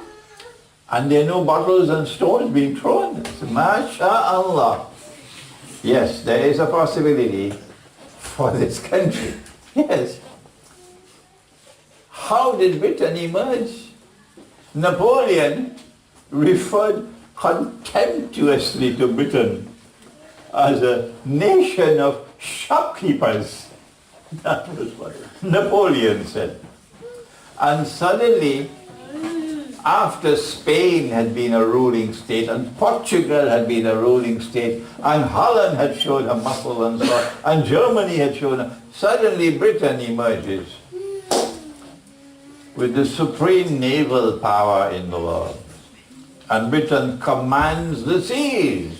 and there are no bottles and stones being thrown. It's MashaAllah. Yes, there is a possibility for this country. Yes. How did Britain emerge? Napoleon referred contemptuously to Britain as a nation of shopkeepers. That was what Napoleon said. And suddenly, after Spain had been a ruling state, and Portugal had been a ruling state, and Holland had shown a muscle and so on, and Germany had shown suddenly Britain emerges with the supreme naval power in the world. And Britain commands the seas.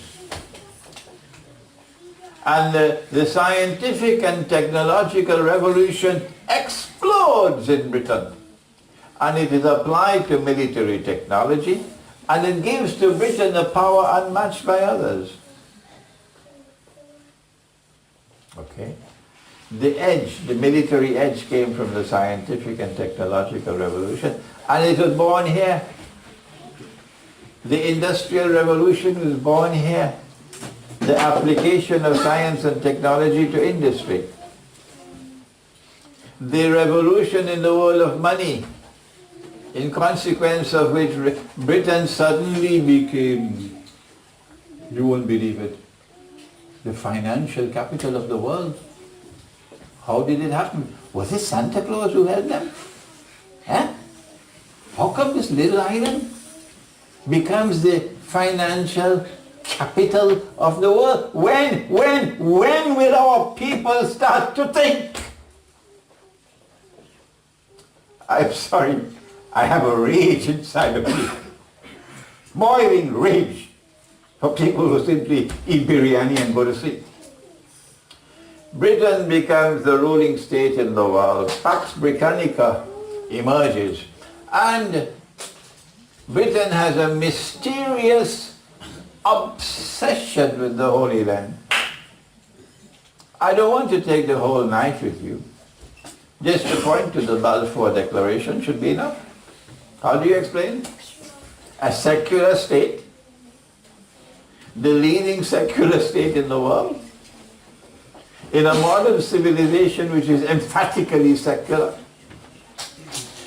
And the scientific and technological revolution explodes in Britain. And it is applied to military technology, and it gives to Britain a power unmatched by others. Okay? The edge, the military edge came from the scientific and technological revolution, and it was born here. The industrial revolution was born here. The application of science and technology to industry. The revolution in the world of money, in consequence of which Britain suddenly became, you won't believe it, the financial capital of the world. How did it happen? Was it Santa Claus who helped them? Huh? How come this little island becomes the financial capital of the world? When will our people start to think? I'm sorry, I have a rage inside of me. Boiling rage for people who simply eat biryani and go to sleep. Britain becomes the ruling state in the world. Pax Britannica emerges. And Britain has a mysterious obsession with the Holy Land. I don't want to take the whole night with you. Just to point to the Balfour Declaration should be enough. How do you explain? A secular state, the leading secular state in the world, in a modern civilization which is emphatically secular,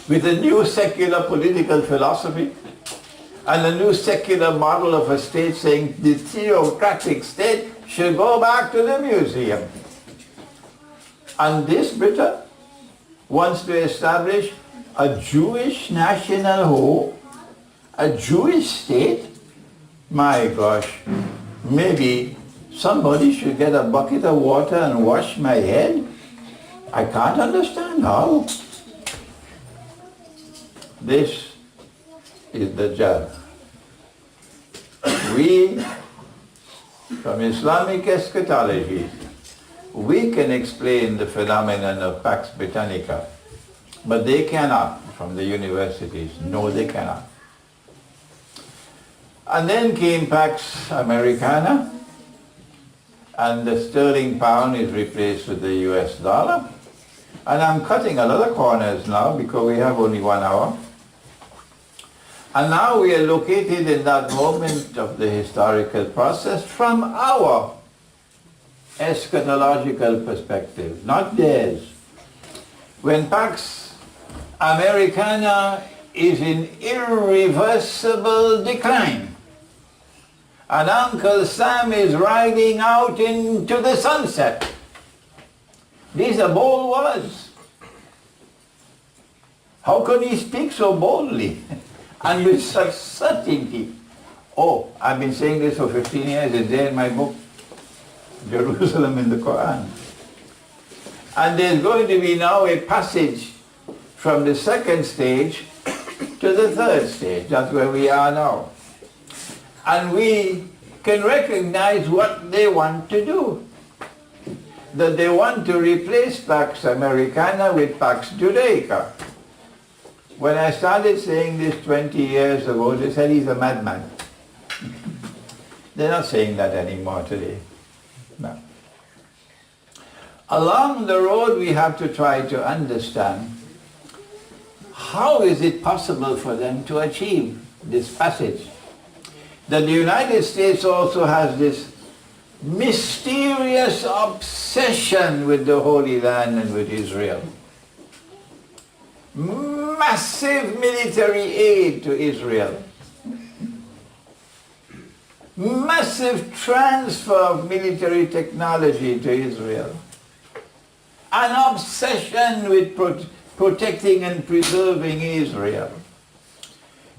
with a new secular political philosophy and a new secular model of a state, saying the theocratic state should go back to the museum. And this Britain wants to establish a Jewish national hope, a Jewish state. My gosh, maybe somebody should get a bucket of water and wash my head. I can't understand how. This is the Dajjal. We, from Islamic eschatology, we can explain the phenomenon of Pax Britannica, but they cannot from the universities. No, they cannot. And then came Pax Americana, and the sterling pound is replaced with the US dollar. And I'm cutting a lot of corners now because we have only 1 hour. And now we are located in that moment of the historical process from our eschatological perspective, not theirs. When Pax Americana is in irreversible decline, and Uncle Sam is riding out into the sunset. These are bold words. How can he speak so boldly and with such certainty? Oh, I've been saying this for 15 years. It's there in my book, Jerusalem in the Quran. And there's going to be now a passage from the second stage to the third stage. That's where we are now. And we can recognize what they want to do. That they want to replace Pax Americana with Pax Judaica. When I started saying this 20 years ago, they said he's a madman. They're not saying that anymore today. No. Along the road, we have to try to understand how is it possible for them to achieve this passage. That the United States also has this mysterious obsession with the Holy Land and with Israel. Massive military aid to Israel. Massive transfer of military technology to Israel. An obsession with protecting and preserving Israel.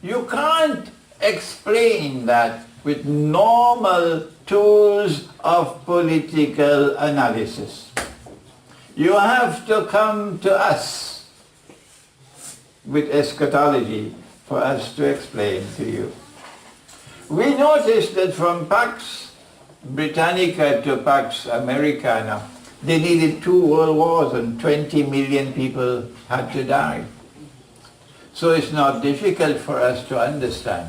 You can't explain that with normal tools of political analysis. You have to come to us with eschatology for us to explain to you. We noticed that from Pax Britannica to Pax Americana, they needed 2 world wars and 20 million people had to die. So it's not difficult for us to understand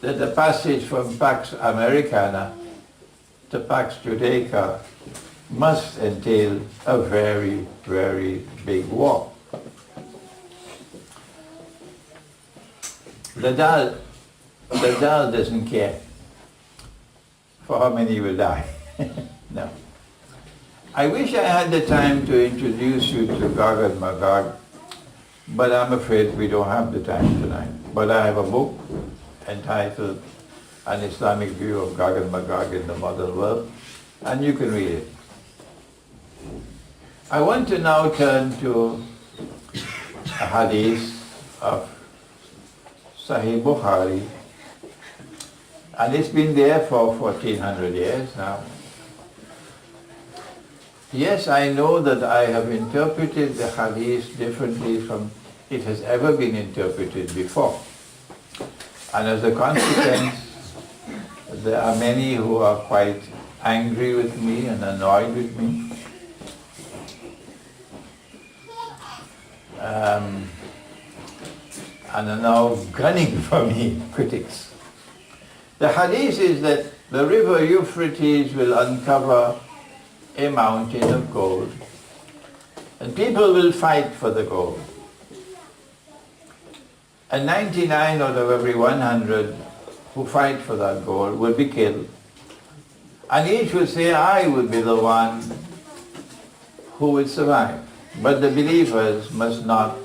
that the passage from Pax Americana to Pax Judaica must entail a very, very big war. Dajjal doesn't care for how many will die. No. I wish I had the time to introduce you to Gog and Magog, but I'm afraid we don't have the time tonight. But I have a book entitled An Islamic View of Gog and Magog in the Modern World, and you can read it. I want to now turn to a hadith of Sahih Bukhari, and it's been there for 1400 years now. Yes, I know that I have interpreted the hadith differently from it has ever been interpreted before. And as a consequence, there are many who are quite angry with me and annoyed with me. And are now gunning for me, critics. The hadith is that the river Euphrates will uncover a mountain of gold, and people will fight for the gold. And 99 out of every 100 who fight for that gold will be killed. And each will say, I will be the one who will survive. But the believers must not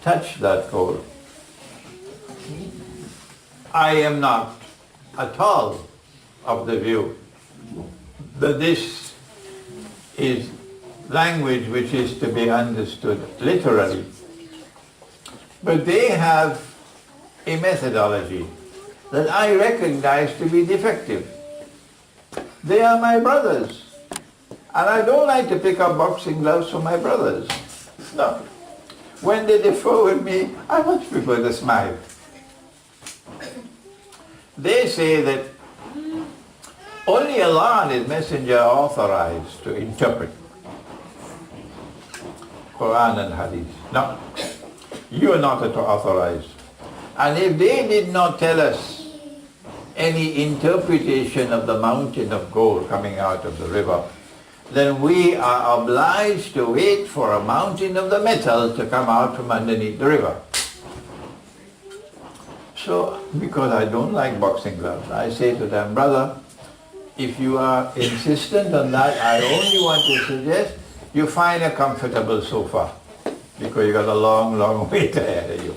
touch that gold. I am not at all of the view that this is language which is to be understood literally. But they have a methodology that I recognize to be defective. They are my brothers. And I don't like to pick up boxing gloves for my brothers. No. When they differ with me, I much prefer to smile. They say that only Allah and His Messenger are authorized to interpret Quran and Hadith. No, you are not authorized. And if they did not tell us any interpretation of the mountain of gold coming out of the river, then we are obliged to wait for a mountain of the metal to come out from underneath the river. So, because I don't like boxing gloves, I say to them, brother, if you are insistent on that, I only want to suggest you find a comfortable sofa, because you got a long, long wait ahead of you.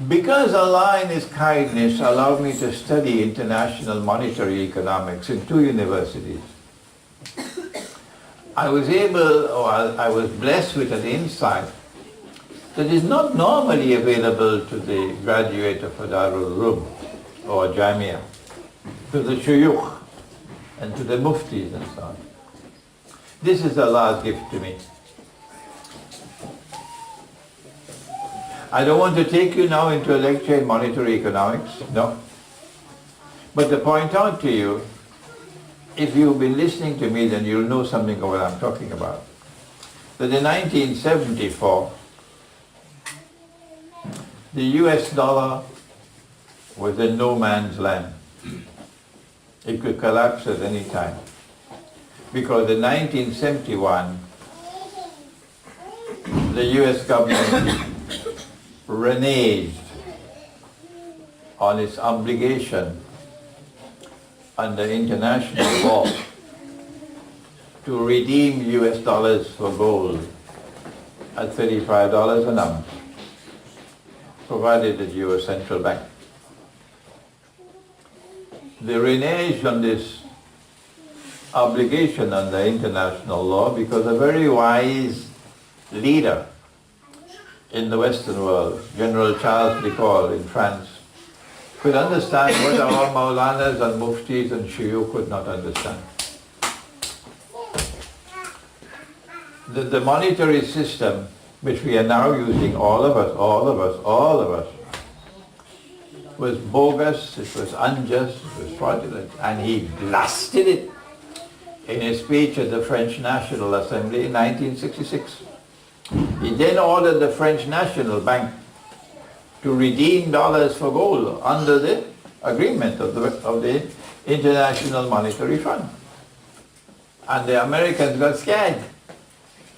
Because Allah in His kindness allowed me to study international monetary economics in 2 universities, I was blessed with an insight that is not normally available to the graduate of Darul Rum or Jamia, to the shuyukh and to the muftis and so on. This is Allah's gift to me. I don't want to take you now into a lecture in monetary economics, no. But to point out to you, if you've been listening to me, then you'll know something of what I'm talking about. That in 1974, the US dollar was in no man's land. It could collapse at any time. Because in 1971, the US government reneged on its obligation under international law to redeem US dollars for gold at $35 an ounce, provided that you were a central bank. They reneged on this obligation under international law because a very wise leader in the Western world, General Charles de Gaulle in France, could understand what our Maulanas and Muftis and Shuyukh could not understand. The monetary system which we are now using, all of us, was bogus, it was unjust, it was fraudulent, and he blasted it in his speech at the French National Assembly in 1966. He then ordered the French National Bank to redeem dollars for gold under the agreement of the International Monetary Fund. And the Americans got scared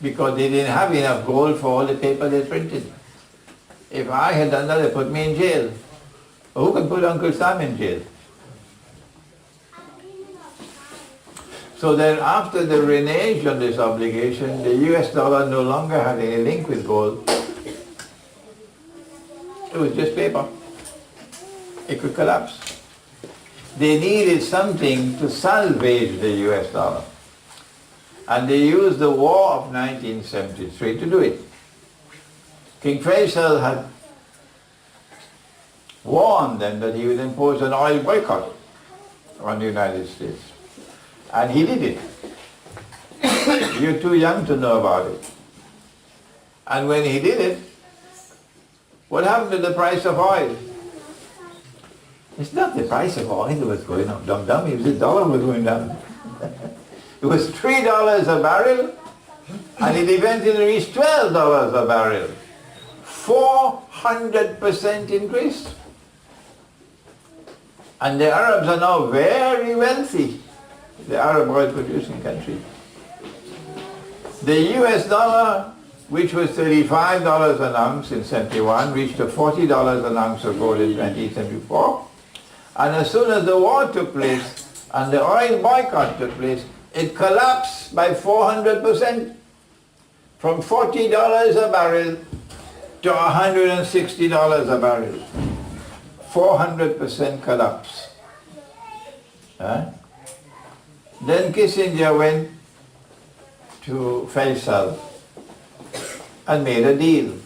because they didn't have enough gold for all the paper they printed. If I had done that, they put me in jail. Who can put Uncle Sam in jail? So then after the renege on this obligation, the US dollar no longer had any link with gold. It was just paper. It could collapse. They needed something to salvage the US dollar. And they used the war of 1973 to do it. King Faisal had warned them that he would impose an oil boycott on the United States. And he did it. You're too young to know about it. And when he did it, what happened to the price of oil? It's not the price of oil that was going up, dum-dum, it was the dollar was going down. It was $3 a barrel, and it eventually reached $12 a barrel. 400% increase. And the Arabs are now very wealthy, the Arab oil producing countries. The US dollar, which was $35 an ounce in 71, reached to $40 an ounce of gold in 1974. And as soon as the war took place and the oil boycott took place, it collapsed by 400%. from $40 a barrel to $160 a barrel. 400% collapse. Huh? Then Kissinger went to Faisal and made a deal.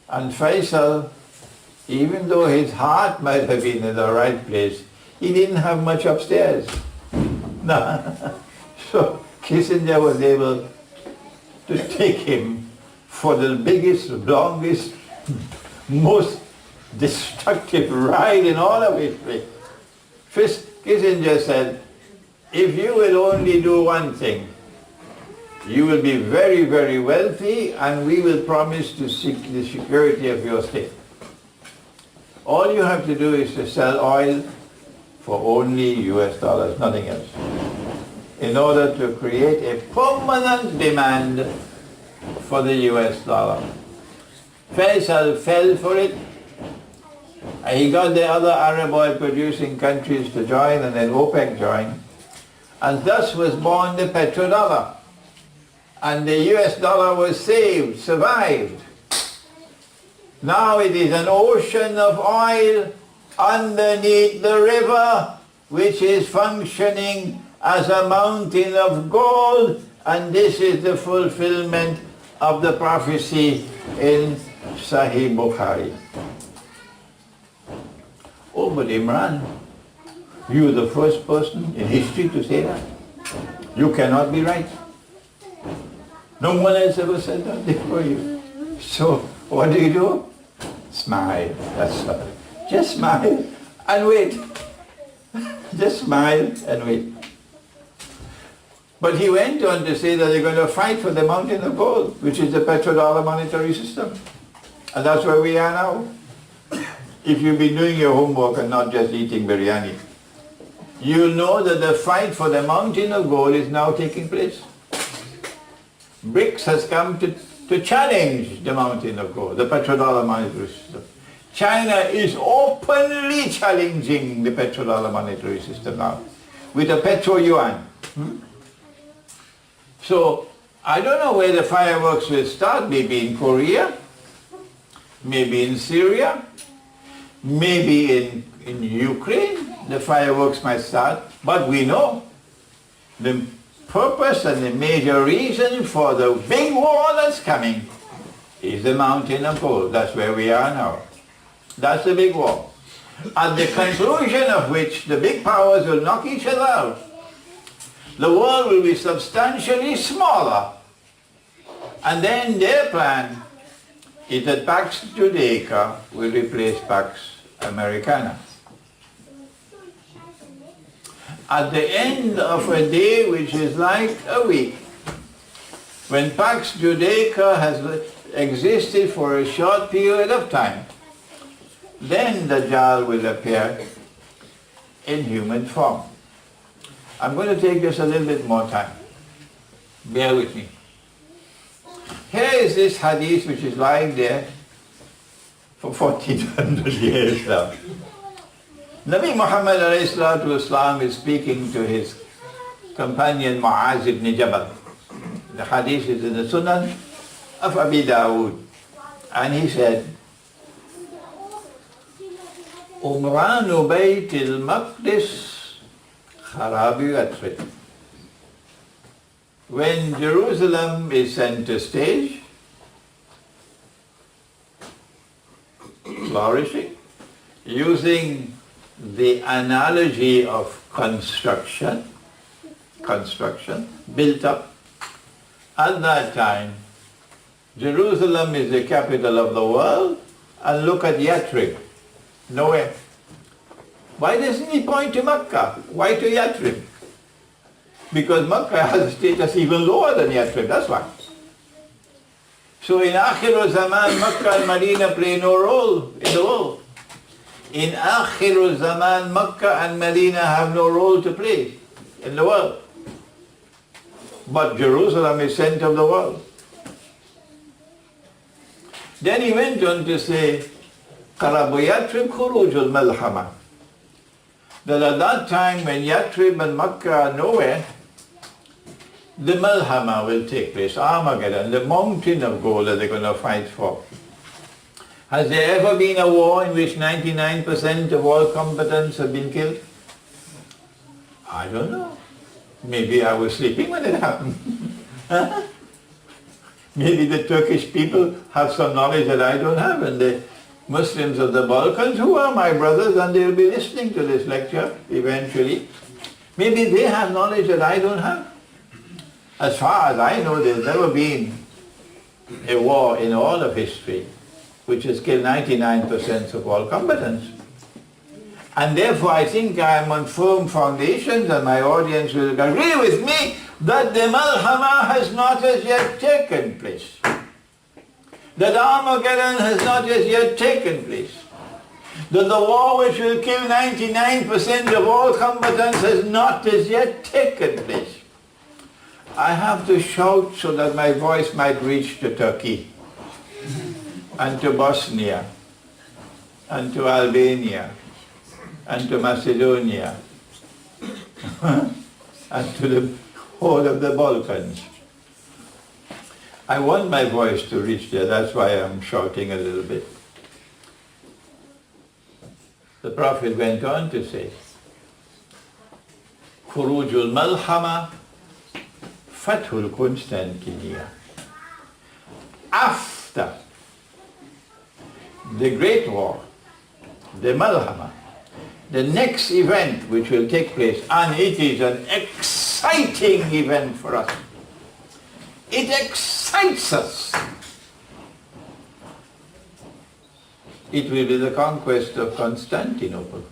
And Faisal, even though his heart might have been in the right place, he didn't have much upstairs. No. So Kissinger was able to take him for the biggest, longest, most destructive ride in all of history. First, Kissinger said, if you will only do one thing, you will be very, very wealthy and we will promise to seek the security of your state. All you have to do is to sell oil for only US dollars, nothing else, in order to create a permanent demand for the US dollar. Faisal fell for it. He got the other Arab oil producing countries to join, and then OPEC joined. And thus was born the petrodollar. And the US dollar was saved, survived. Now it is an ocean of oil underneath the river, which is functioning as a mountain of gold, and this is the fulfillment of the prophecy in Sahih Bukhari. Oh, but Imran, you're the first person in history to say that. You cannot be right. No one else ever said that before you. So, what do? Smile. That's all. Just smile and wait. Just smile and wait. But he went on to say that they're going to fight for the mountain of gold, which is the petrodollar monetary system. And that's where we are now. If you've been doing your homework and not just eating biryani, you'll know that the fight for the mountain of gold is now taking place. BRICS has come to challenge the mountain of gold, the petrodollar monetary system. China is openly challenging the petrodollar monetary system now with a petro-yuan. So, I don't know where the fireworks will start, maybe in Korea, maybe in Syria, maybe in Ukraine, the fireworks might start, but we know the purpose and the major reason for the big war that's coming is the mountain of gold. That's where we are now. That's the big war. At the conclusion of which the big powers will knock each other out. The world will be substantially smaller. And then their plan is that Pax Judaica will replace Pax Americana. At the end of a day which is like a week, when Pax Judaica has existed for a short period of time, then Dajjal will appear in human form. I'm going to take just a little bit more time. Bear with me. Here is this hadith which is lying there for 1400 years now. Nabi Muhammad ﷺ is speaking to his companion Mu'az ibn Jabal. The hadith is in the Sunan of Abi Dawood. And he said, Umranu Bayt al-Maqdis Kharabi Atrid. When Jerusalem is center stage, flourishing, using the analogy of construction, built up, at that time, Jerusalem is the capital of the world, and look at Yathrib, nowhere. Why doesn't he point to Makkah? Why to Yathrib? Because Makkah has a status even lower than Yathrib, that's why. So in Akhir Zaman, Makkah and Medina play no role in the world. In Akhir Zaman, Makkah and Medina have no role to play in the world. But Jerusalem is center of the world. Then he went on to say, Qarabu Yathrib Khurujul Malhama. That at that time when Yathrib and Makkah are nowhere, the Malhama will take place, Armageddon, the mountain of gold that they're going to fight for. Has there ever been a war in which 99% of all combatants have been killed? I don't know. Maybe I was sleeping when it happened. Maybe the Turkish people have some knowledge that I don't have, and the Muslims of the Balkans, who are my brothers, and they'll be listening to this lecture eventually. Maybe they have knowledge that I don't have. As far as I know, there's never been a war in all of history which has killed 99% of all combatants. And therefore I think I am on firm foundations, and my audience will agree with me that the Malhama has not as yet taken place. That Armageddon has not as yet taken place. That the war which will kill 99% of all combatants has not as yet taken place. I have to shout so that my voice might reach to Turkey, and to Bosnia, and to Albania, and to Macedonia, and to the whole of the Balkans. I want my voice to reach there, that's why I'm shouting a little bit. The Prophet went on to say, Khurujul Malhama, Fathul Constantinia. After the Great War, the Malhama, the next event which will take place, and it is an exciting event for us. It excites us. It will be the conquest of Constantinople.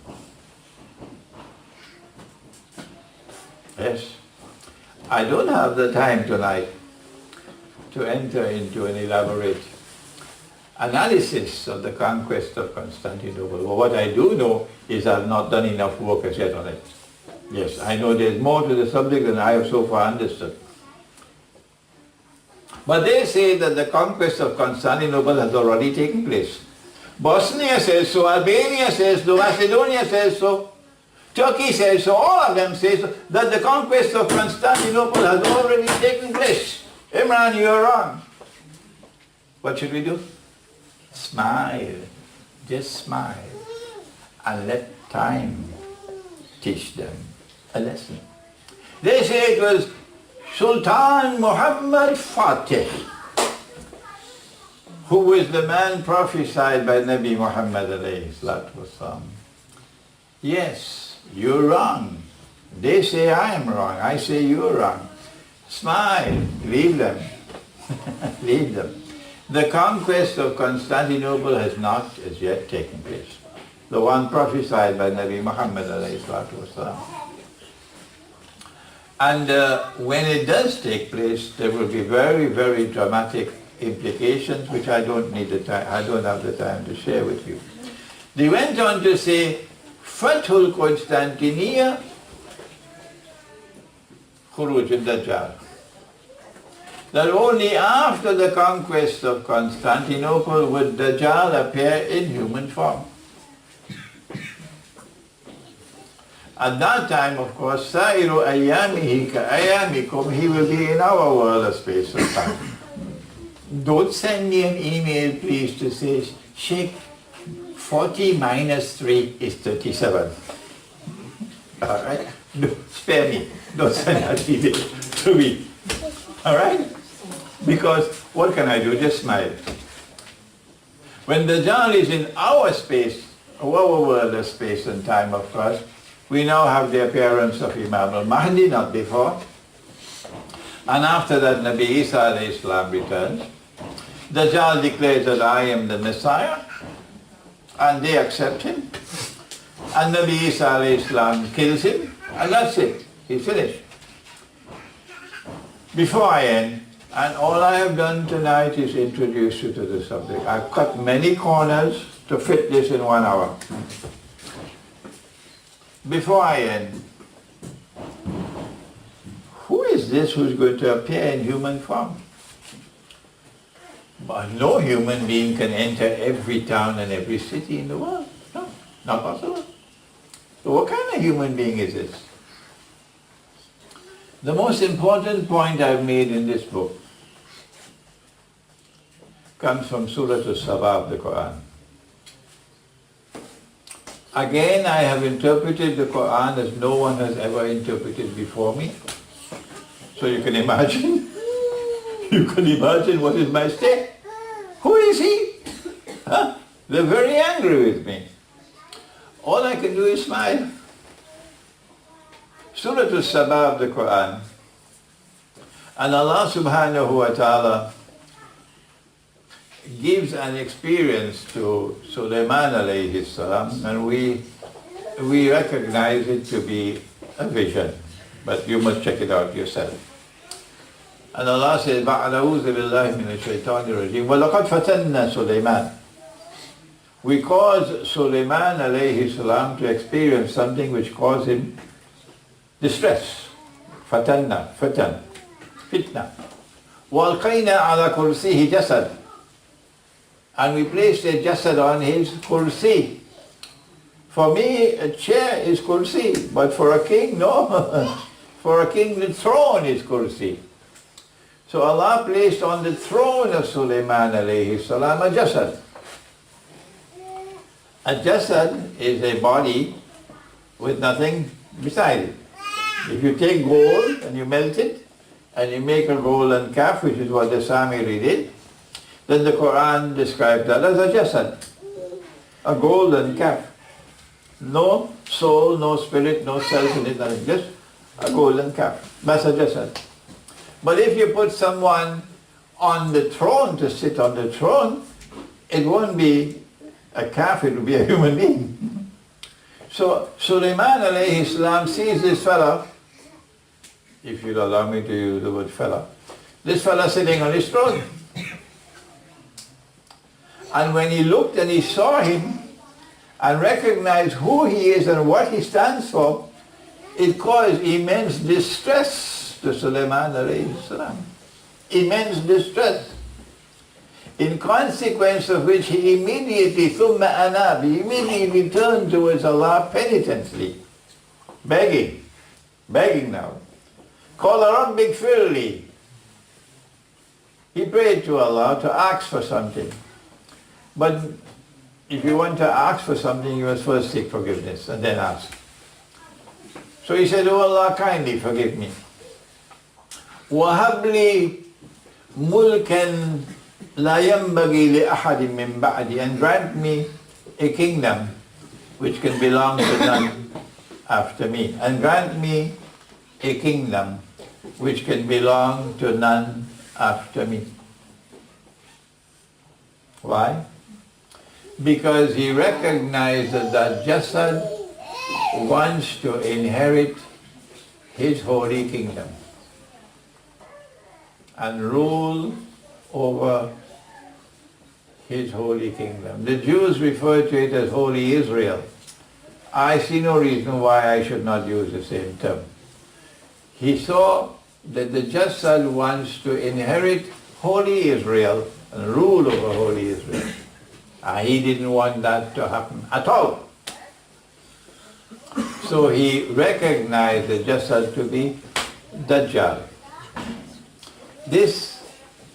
Yes. I don't have the time tonight to enter into an elaborate analysis of the conquest of Constantinople. But what I do know is I've not done enough work as yet on it. Yes, I know there's more to the subject than I have so far understood. But they say that the conquest of Constantinople has already taken place. Bosnia says so, Albania says so, Macedonia says so, Turkey says so, all of them say so, that the conquest of Constantinople has already taken place. Imran, you're wrong. What should we do? Smile. Just smile. And let time teach them a lesson. They say it was Sultan Muhammad Fatih, who was the man prophesied by Nabi Muhammad alayhi salatu wasalam. Yes, you're wrong. They say I am wrong. I say you're wrong. Smile. Leave them. Leave them. The conquest of Constantinople has not as yet taken place. The one prophesied by Nabi Muhammad alayhi salatu wasalam. And when it does take place, there will be very, very dramatic implications which I don't need the time, I don't have the time to share with you. They went on to say, Fathul Constantinia, Khuruj al-Dajjal. That only after the conquest of Constantinople would Dajjal appear in human form. At that time, of course, Sa'iru ayyamihi ka'ayyamikum, he will be in our world of space and time. Don't send me an email, please, to say, Sheikh, 40 minus 3 is 37. All right? No, spare me. Don't send that email to me. All right? Because what can I do? Just smile. When Dajjal is in our space, our world of space and time, of course, we now have the appearance of Imam al-Mahdi, not before. And after that, Nabi Isa alayhi salam returns. Dajjal declares that I am the Messiah, and they accept him. And Nabi Isa alayhi salam kills him, and that's it. He's finished. Before I end, and all I have done tonight is introduce you to the subject. I've cut many corners to fit this in 1 hour. Before I end, who is this who's going to appear in human form? But no human being can enter every town and every city in the world. No, not possible. So what kind of human being is this? The most important point I've made in this book comes from Surah Al-Sabah of the Quran. Again, I have interpreted the Quran as no one has ever interpreted before me. So you can imagine, what is my state. Who is he? Huh? They're very angry with me. All I can do is smile. Surah Al-Sabah of the Quran. And Allah subhanahu wa ta'ala gives an experience to Sulaiman alayhi salam, and we recognize it to be a vision. But you must check it out yourself. And Allah says, "Ba'a'udhu billahi minash shaitanir rajim. Wa laqad fatanna Sulaiman." We caused Sulaiman alayhi salam to experience something which caused him distress. Fatan. Fitna. وَالْقَيْنَا عَلَى كُرْسِيهِ جَسَدٍ. And we placed a jasad on his kursi. For me, a chair is kursi, but for a king, no. For a king, the throne is kursi. So Allah placed on the throne of Sulaiman alayhi salam a jasad. A jasad is a body with nothing beside it. If you take gold and you melt it, and you make a golden calf, which is what the Samiri did, then the Quran describes that as a jasad, a golden calf. No soul, no spirit, no self in it, nothing, just a golden calf. That's a jasad. But if you put someone on the throne to sit on the throne, it won't be a calf, it will be a human being. So Sulaiman alayhi salam sees this fellow, if you'll allow me to use the word fella, this fellow sitting on his throne. And when he looked and he saw him and recognized who he is and what he stands for, it caused immense distress to Sulaiman alayhi salam. Immense distress. In consequence of which he immediately, ثُمَّ أَنَابِ, he immediately turned towards Allah penitently, begging now. قَالَ رَبِّ اغْفِرْ لِي. He prayed to Allah to ask for something. But if you want to ask for something, you must first seek forgiveness and then ask. So he said, "Oh Allah, kindly forgive me. وَهَبْ لِي مُلْكًا لَا يَنْبَغِي لِأَحَدٍ مِّن بَعْدِي, and grant me a kingdom which can belong to none after me. And grant me a kingdom which can belong to none after me." Why? Because he recognized that Jasad wants to inherit his holy kingdom and rule over his holy kingdom. The Jews refer to it as Holy Israel. I see no reason why I should not use the same term. He saw that the Jasad wants to inherit Holy Israel and rule over Holy Israel. He didn't want that to happen at all. So he recognized the Jasad to be Dajjal. This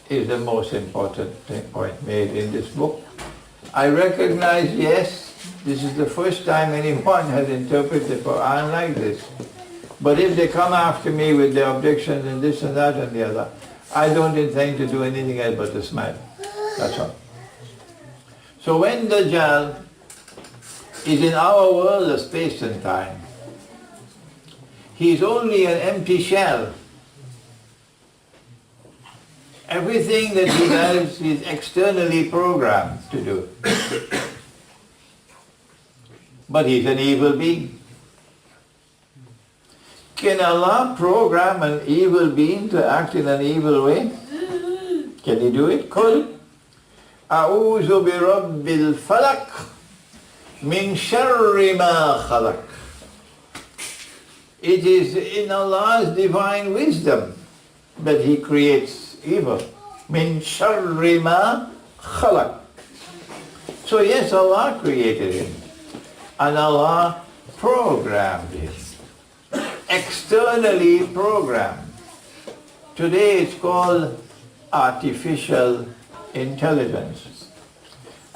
is the most important point made in this book. I recognize, yes, this is the first time anyone has interpreted the Quran like this. But if they come after me with their objections and this and that and the other, I don't intend to do anything else but to smile. That's all. So when Dajjal is in our world of space and time, he is only an empty shell. Everything that he does is externally programmed to do. But he's an evil being. Can Allah program an evil being to act in an evil way? Can he do it? Qul a'udhu bi rabbil falaq min sharri ma khalaq. It is in Allah's divine wisdom that he creates evil. Min sharri ma khalaq. So yes, Allah created him. And Allah programmed him. externally programmed. Today it's called artificial intelligence.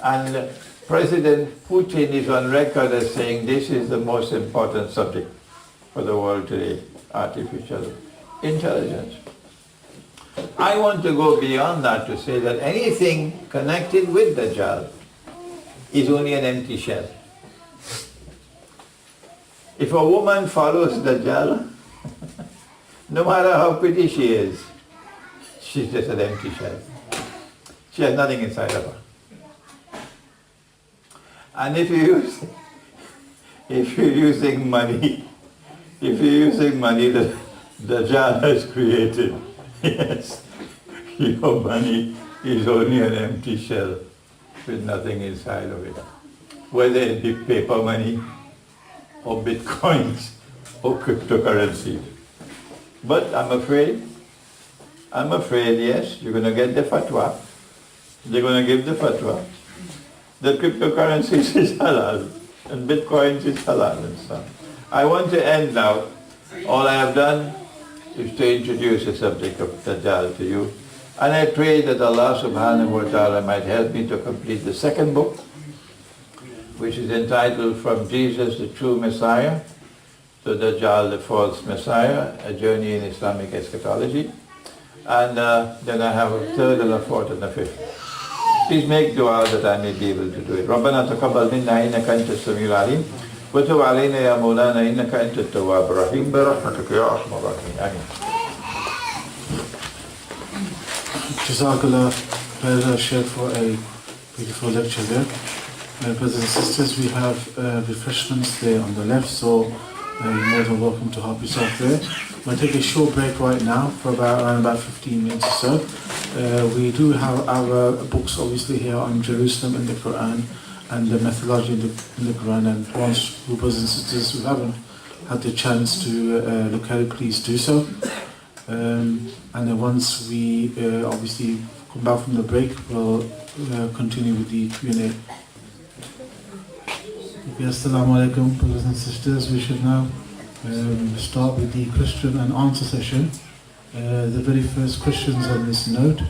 And President Putin is on record as saying this is the most important subject for the world today, artificial intelligence. I want to go beyond that to say that anything connected with Dajjal is only an empty shell. If a woman follows Dajjal, no matter how pretty she is, she's just an empty shell. She has nothing inside of her. And if you're using money that Dajjal has created, yes, your money is only an empty shell with nothing inside of it. Whether it be paper money or bitcoins or cryptocurrency. But I'm afraid, yes, you're going to get the fatwa. They're going to give the fatwa. The cryptocurrencies is halal and bitcoins is halal and so on. I want to end now. All I have done is to introduce the subject of Dajjal to you. And I pray that Allah subhanahu wa ta'ala might help me to complete the second book, which is entitled From Jesus the True Messiah to Dajjal the False Messiah, A Journey in Islamic Eschatology. And then I have a third and a fourth and a fifth. Please make dua that I may be able to do it. ربنا تقبل منا إنك أنت السميع العليم وتب علينا يا مولانا إنك أنت التواب الرحيم برحمتك يا أرحم الراحمين آمين. Jazakallah, Brother Sheikh, for a beautiful lecture there. Brothers and sisters, we have refreshments there on the left, so you're more than welcome to help yourself there. We'll take a short break right now for around about 15 minutes or so. We do have our books obviously here on Jerusalem and the Quran and the methodology in the Quran, and once you brothers and sisters who haven't had the chance to look at it, please do so. And then once we obviously come back from the break, we'll continue with the Q&A. Okay, Assalamu alaikum, brothers and sisters. We should now start with the question and answer session. The very first questions on this note.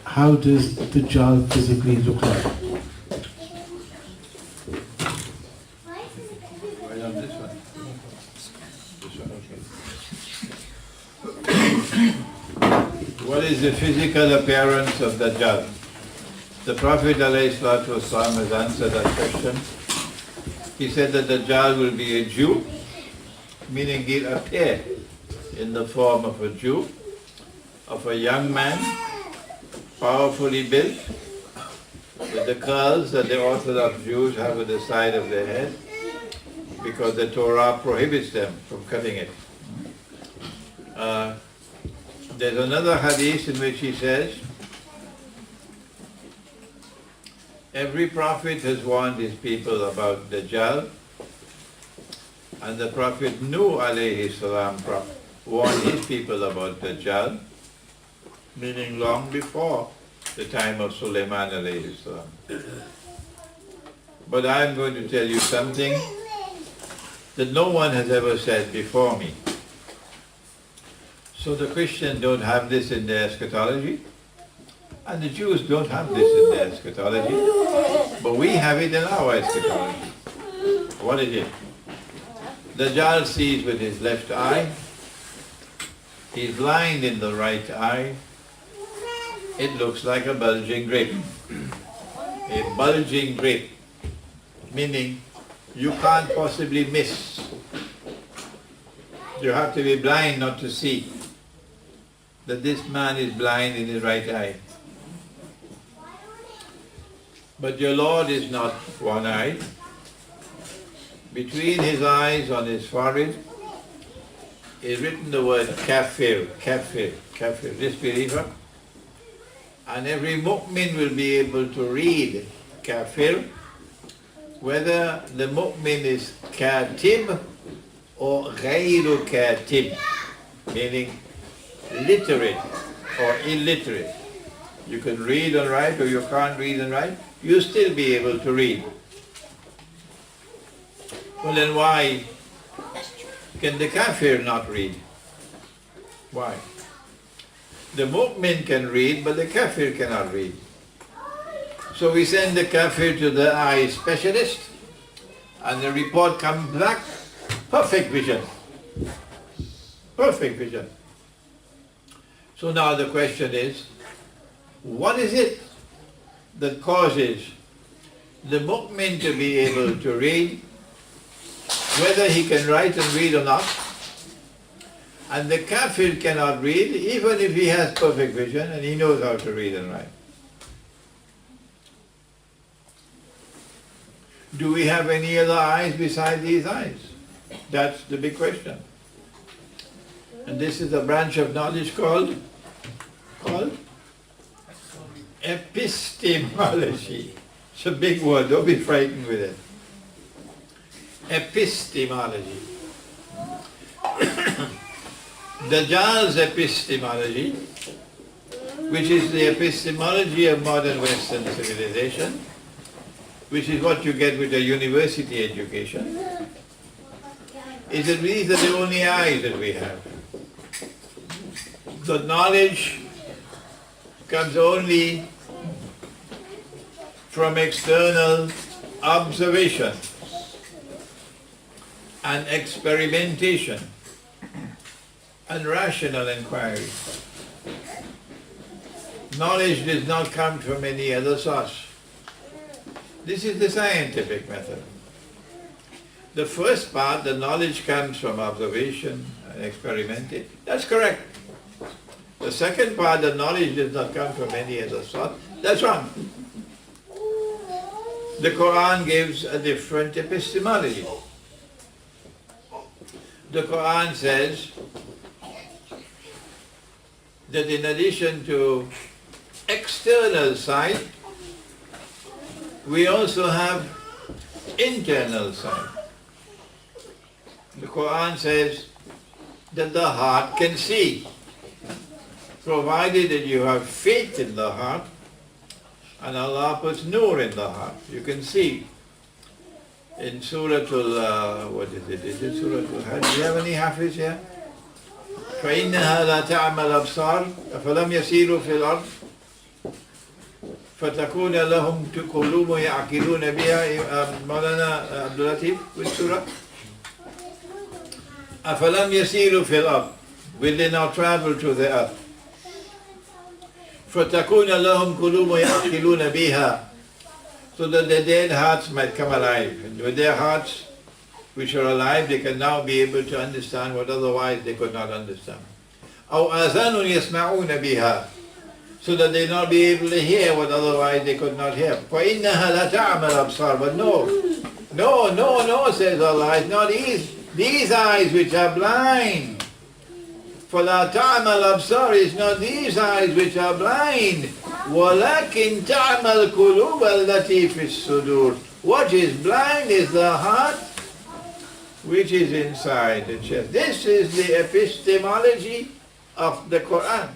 How does Dajjal physically look like? Right on this one. This one, okay. What is the physical appearance of Dajjal? The Prophet ﷺ has answered that question. He said that Dajjal will be a Jew, meaning he'll appear in the form of a Jew, of a young man, powerfully built, with the curls that the Orthodox Jews have at the side of their head, because the Torah prohibits them from cutting it. There's another hadith in which he says, every prophet has warned his people about Dajjal, and the Prophet Nuh alayhi salam warned his people about Dajjal, meaning long before the time of Sulaiman alayhi salam. But I'm going to tell you something that no one has ever said before me. So the Christians don't have this in their eschatology, and the Jews don't have this in their eschatology, but we have it in our eschatology. What is it? Dajjal sees with his left eye, he's blind in the right eye, it looks like a bulging grape. A bulging grape, meaning you can't possibly miss. You have to be blind not to see that this man is blind in his right eye. But your Lord is not one-eyed. Between his eyes, on his forehead, is written the word kafir, kafir, kafir, disbeliever. And every mu'min will be able to read kafir, whether the mu'min is katib or ghayru katib, meaning literate or illiterate. You can read and write, or you can't read and write, you'll still be able to read. Well, then why can the kafir not read? Why? The mu'min can read, but the kafir cannot read. So we send the kafir to the eye specialist, and the report comes back, perfect vision. Perfect vision. So now the question is, what is it that causes the mu'min to be able to read, whether he can write and read or not, and the kafir cannot read, even if he has perfect vision and he knows how to read and write? Do we have any other eyes besides these eyes? That's the big question. And this is a branch of knowledge called epistemology. It's a big word, don't be frightened with it. Epistemology. Dajjal's epistemology, which is the epistemology of modern Western civilization, which is what you get with a university education, is that these are the only eyes that we have. The knowledge comes only from external observation and experimentation and rational inquiry. Knowledge does not come from any other source. This is the scientific method. The first part, the knowledge comes from observation and experimentation. That's correct. The second part, the knowledge does not come from any other source. That's wrong. The Quran gives a different epistemology. The Quran says that in addition to external sight, we also have internal sight. The Quran says that the heart can see, provided that you have faith in the heart, and Allah puts nur in the heart. You can see. In Surah what is it? Is it Surah Al-Hajj? Do you have any Hafiz here? فَإِنَّهَا لَا تَعْمَى الْأَبْصَارِ أَفَلَمْ يَسِيرُوا فِي الْأَرْضِ فَتَكُونَ لَهُمْ قُلُوبٌ يَعْقِلُونَ بِهَا مولانا عبد اللطيف, which surah? أَفَلَمْ يَسِيرُوا فِي الْأَرْضِ, will they not travel to the earth? فَتَكُونَ لَهُمْ قُلُوبٌ يَعْقِلُونَ بِهَا, so that their dead hearts might come alive. And with their hearts, which are alive, they can now be able to understand what otherwise they could not understand. أَوْ آذَانٌ يَسْمَعُونَ بِهَا, so that they not be able to hear what otherwise they could not hear. فَإِنَّهَا لَا تَعْمَى الْأَبْصَارِ, but no, says Allah, it's not these eyes which are blind. فَلَا تَعْمَى الْأَبْصَارِ, it's not these eyes which are blind. وَلَكِنْ تَعْمَى الْقُلُوبَ الَّتِي فِي الصُّدُورِ, what is blind is the heart which is inside the chest. This is the epistemology of the Quran.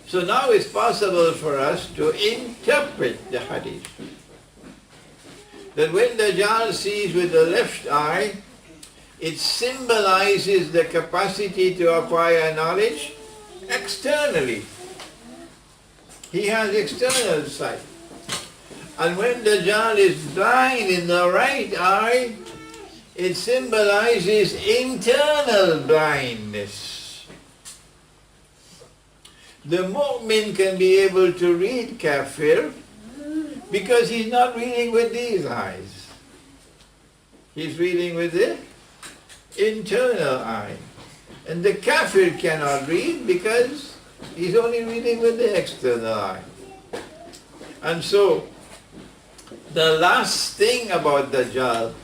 So now it's possible for us to interpret the hadith. That when the Dajjal sees with the left eye, it symbolizes the capacity to acquire knowledge externally. He has external sight. And when the Dajjal is blind in the right eye, it symbolizes internal blindness. The mu'min can be able to read kafir because he's not reading with these eyes. He's reading with the internal eye. And the kafir cannot read because he's only reading with the external eye. And so, the last thing about Dajjal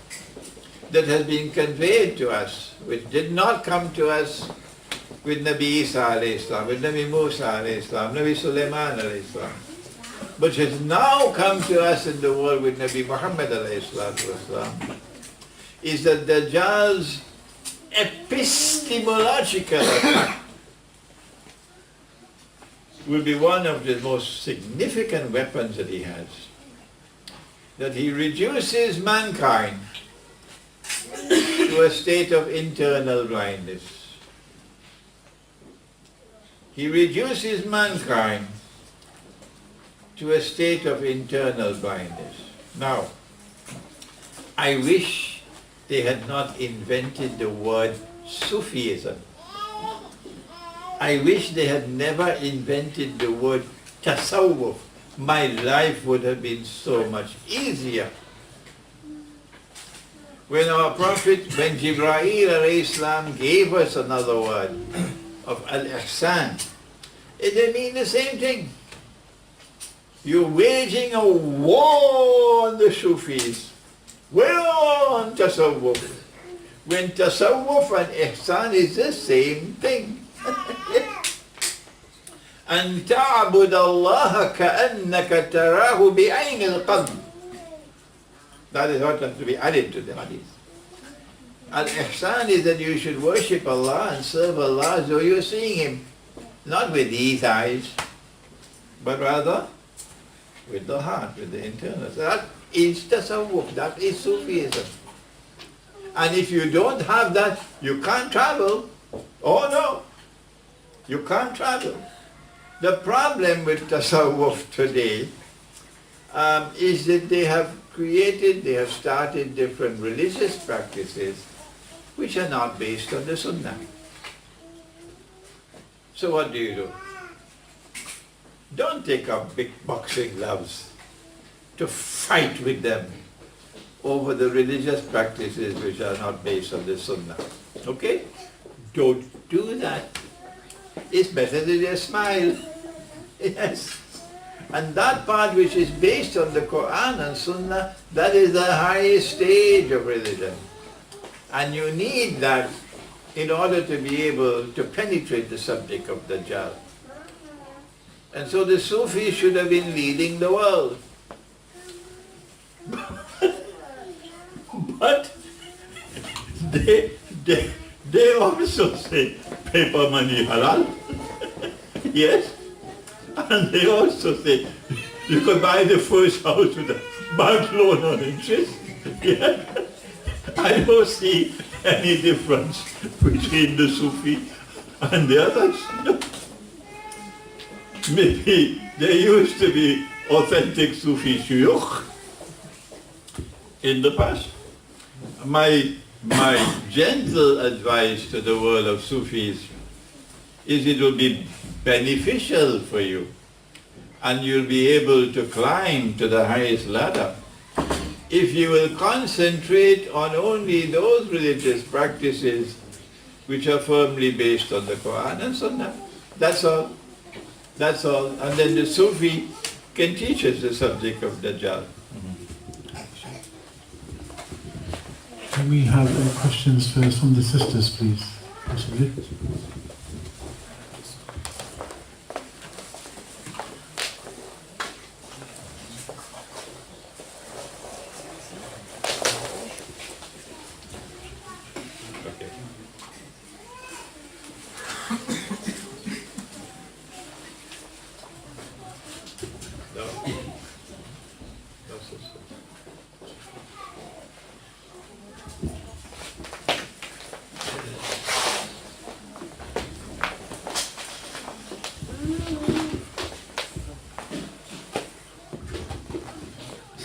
that has been conveyed to us, which did not come to us with Nabi Isa alayhi salam, with Nabi Musa alayhi salam, Nabi Sulaiman alayhi salam, but has now come to us in the world with Nabi Muhammad alayhi salam, is that Dajjal's epistemological attack will be one of the most significant weapons that he has. That he reduces mankind to a state of internal blindness. He reduces mankind to a state of internal blindness. Now, I wish they had not invented the word Sufism. I wish they had never invented the word Tasawwuf. My life would have been so much easier. When our Prophet, when Jibreel alayhi salam gave us another word of al-ihsan, it didn't mean the same thing. You're waging a war on the Sufis, war on Tasawwuf, when Tasawwuf and ihsan is the same thing. أن تعبد الله كأنك تراه بعين القلب. That is what has to be added to the hadith. Al-ihsan is that you should worship Allah and serve Allah as though you're seeing Him. Not with these eyes, but rather with the heart, with the internal. So that is tasawwuf, that is Sufism. And if you don't have that, you can't travel. Oh no, you can't travel. The problem with tasawwuf today is that they have started different religious practices which are not based on the Sunnah. So what do? Don't take up big boxing gloves to fight with them over the religious practices which are not based on the Sunnah. Okay? Don't do that. It's better to just smile. Yes. And that part which is based on the Quran and Sunnah, that is the highest stage of religion. And you need that in order to be able to penetrate the subject of Dajjal. And so the Sufis should have been leading the world. But they also say paper money halal. Yes. And they also say you could buy the first house with a bank loan on interest. Yeah. I don't see any difference between the Sufi and the others. Maybe there used to be authentic Sufi shuyukh in the past. My gentle advice to the world of Sufis is it will be beneficial for you and you'll be able to climb to the highest ladder if you will concentrate on only those religious practices which are firmly based on the Quran and Sunnah. That's all. That's all. And then the Sufi can teach us the subject of Dajjal. Can we have questions first from the sisters, please? Possibly.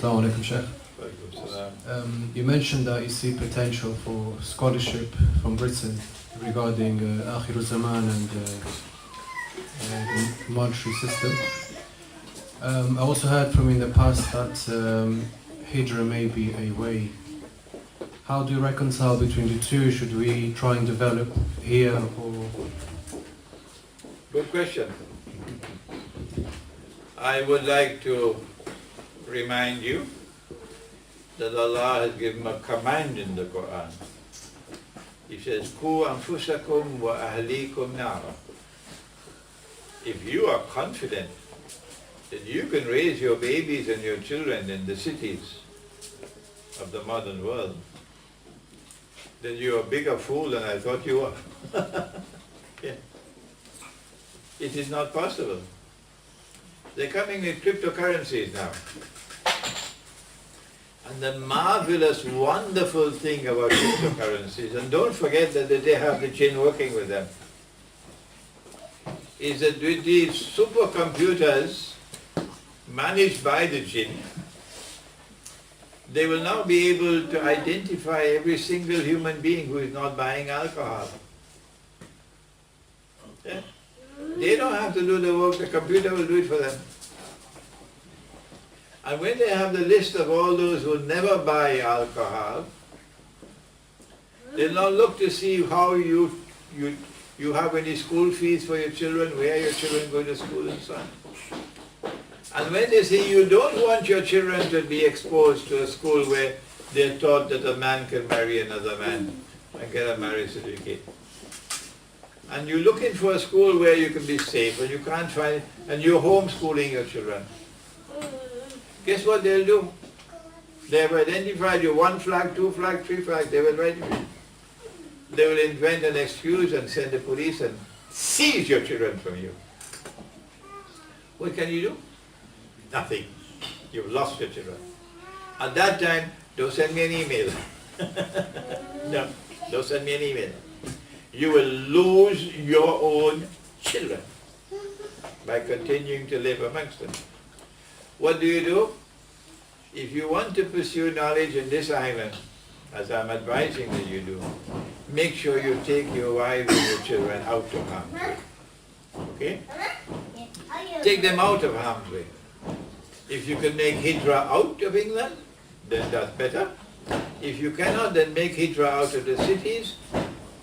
Assalamu alaikum, Sheikh. You mentioned that you see potential for scholarship from Britain regarding Akhir Zaman and the monetary system. I also heard from in the past that Hijrah may be a way. How do you reconcile between the two? Should we try and develop here or? Good question. I would like to remind you that Allah has given a command in the Quran. He says, Ku anfusakum wa ahlikum nara. If you are confident that you can raise your babies and your children in the cities of the modern world, then you're a bigger fool than I thought you were. Yeah. It is not possible. They're coming with cryptocurrencies now. And the marvelous, wonderful thing about cryptocurrencies, and don't forget that they have the jinn working with them, is that with these supercomputers managed by the jinn, they will now be able to identify every single human being who is not buying alcohol. Yeah? They don't have to do the work, the computer will do it for them. And when they have the list of all those who never buy alcohol, they'll now look to see how you have any school fees for your children, where your children go to school and so on. And when they see you don't want your children to be exposed to a school where they're taught that a man can marry another man and get a marriage certificate, and you're looking for a school where you can be safe, and you can't find, and you're homeschooling your children, guess what they'll do? They have identified you 1 flag, 2 flag, 3 flag, they will write you. They will invent an excuse and send the police and seize your children from you. What can you do? Nothing. You've lost your children. At that time, don't send me an email. No, don't send me an email. You will lose your own children by continuing to live amongst them. What do? If you want to pursue knowledge in this island, as I'm advising that you do, make sure you take your wives and your children out of harm's way. Okay? Take them out of harm's way. If you can make hijrah out of England, then that's better. If you cannot, then make hijrah out of the cities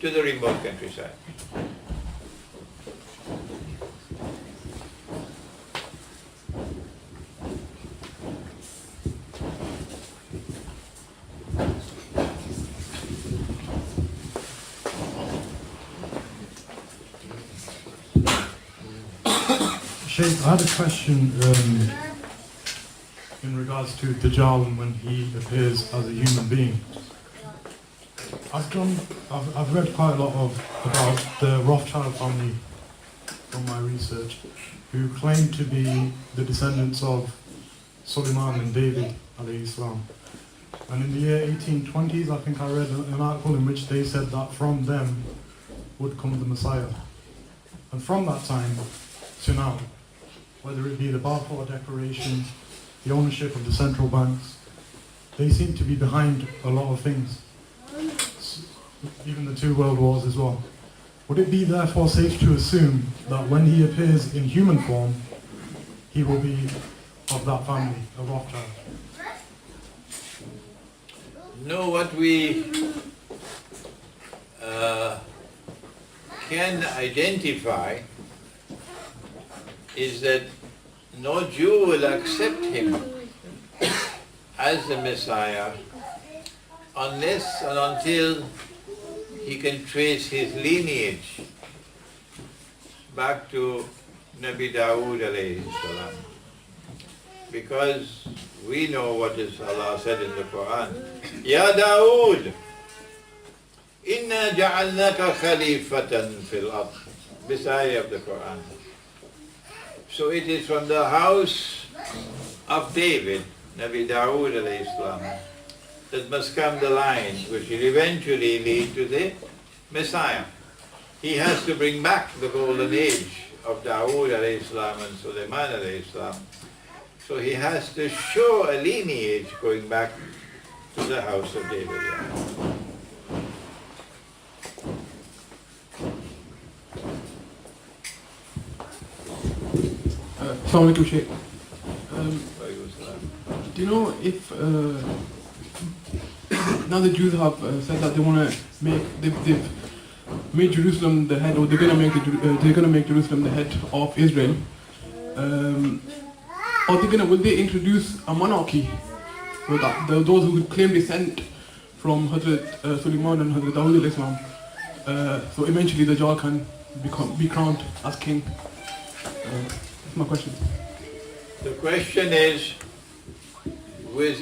to the remote countryside. Sheikh, I had a question in regards to Dajjal when he appears as a human being. I've read quite a lot about the Rothschild family from my research, who claim to be the descendants of Suleiman and David alayhi salam. And in the year 1820s, I think I read an article in which they said that from them would come the Messiah. And from that time to now, whether it be the Balfour Declaration, the ownership of the central banks, they seem to be behind a lot of things, even the 2 world wars as well. Would it be therefore safe to assume that when he appears in human form, he will be of that family, of Rothschild? No, what we can identify is that no Jew will accept him as the Messiah unless and until he can trace his lineage back to Nabi Dawood alayhi salam. Because we know what is Allah said in the Quran. Ya Dawood, inna ja'alnaka khalifatan fil ard. This ayah of the Quran. So it is from the house of David, Nabi Dawood alayhi salam, that must come the line which will eventually lead to the Messiah. He has to bring back the golden age of Dawood alayhi salam and Sulaiman alayhi salam. So he has to show a lineage going back to the house of David. Assalamu alaikum, Sheikh. Do you know if now the Jews have said that they want to make they've made Jerusalem the head, or they're gonna make Jerusalem the head of Israel? Or will they introduce a monarchy so that those who would claim descent from Hazrat Suleiman and Hazrat Dawood alayhi salam, so eventually the Dajjal can be crowned as king? That's my question. The question is, will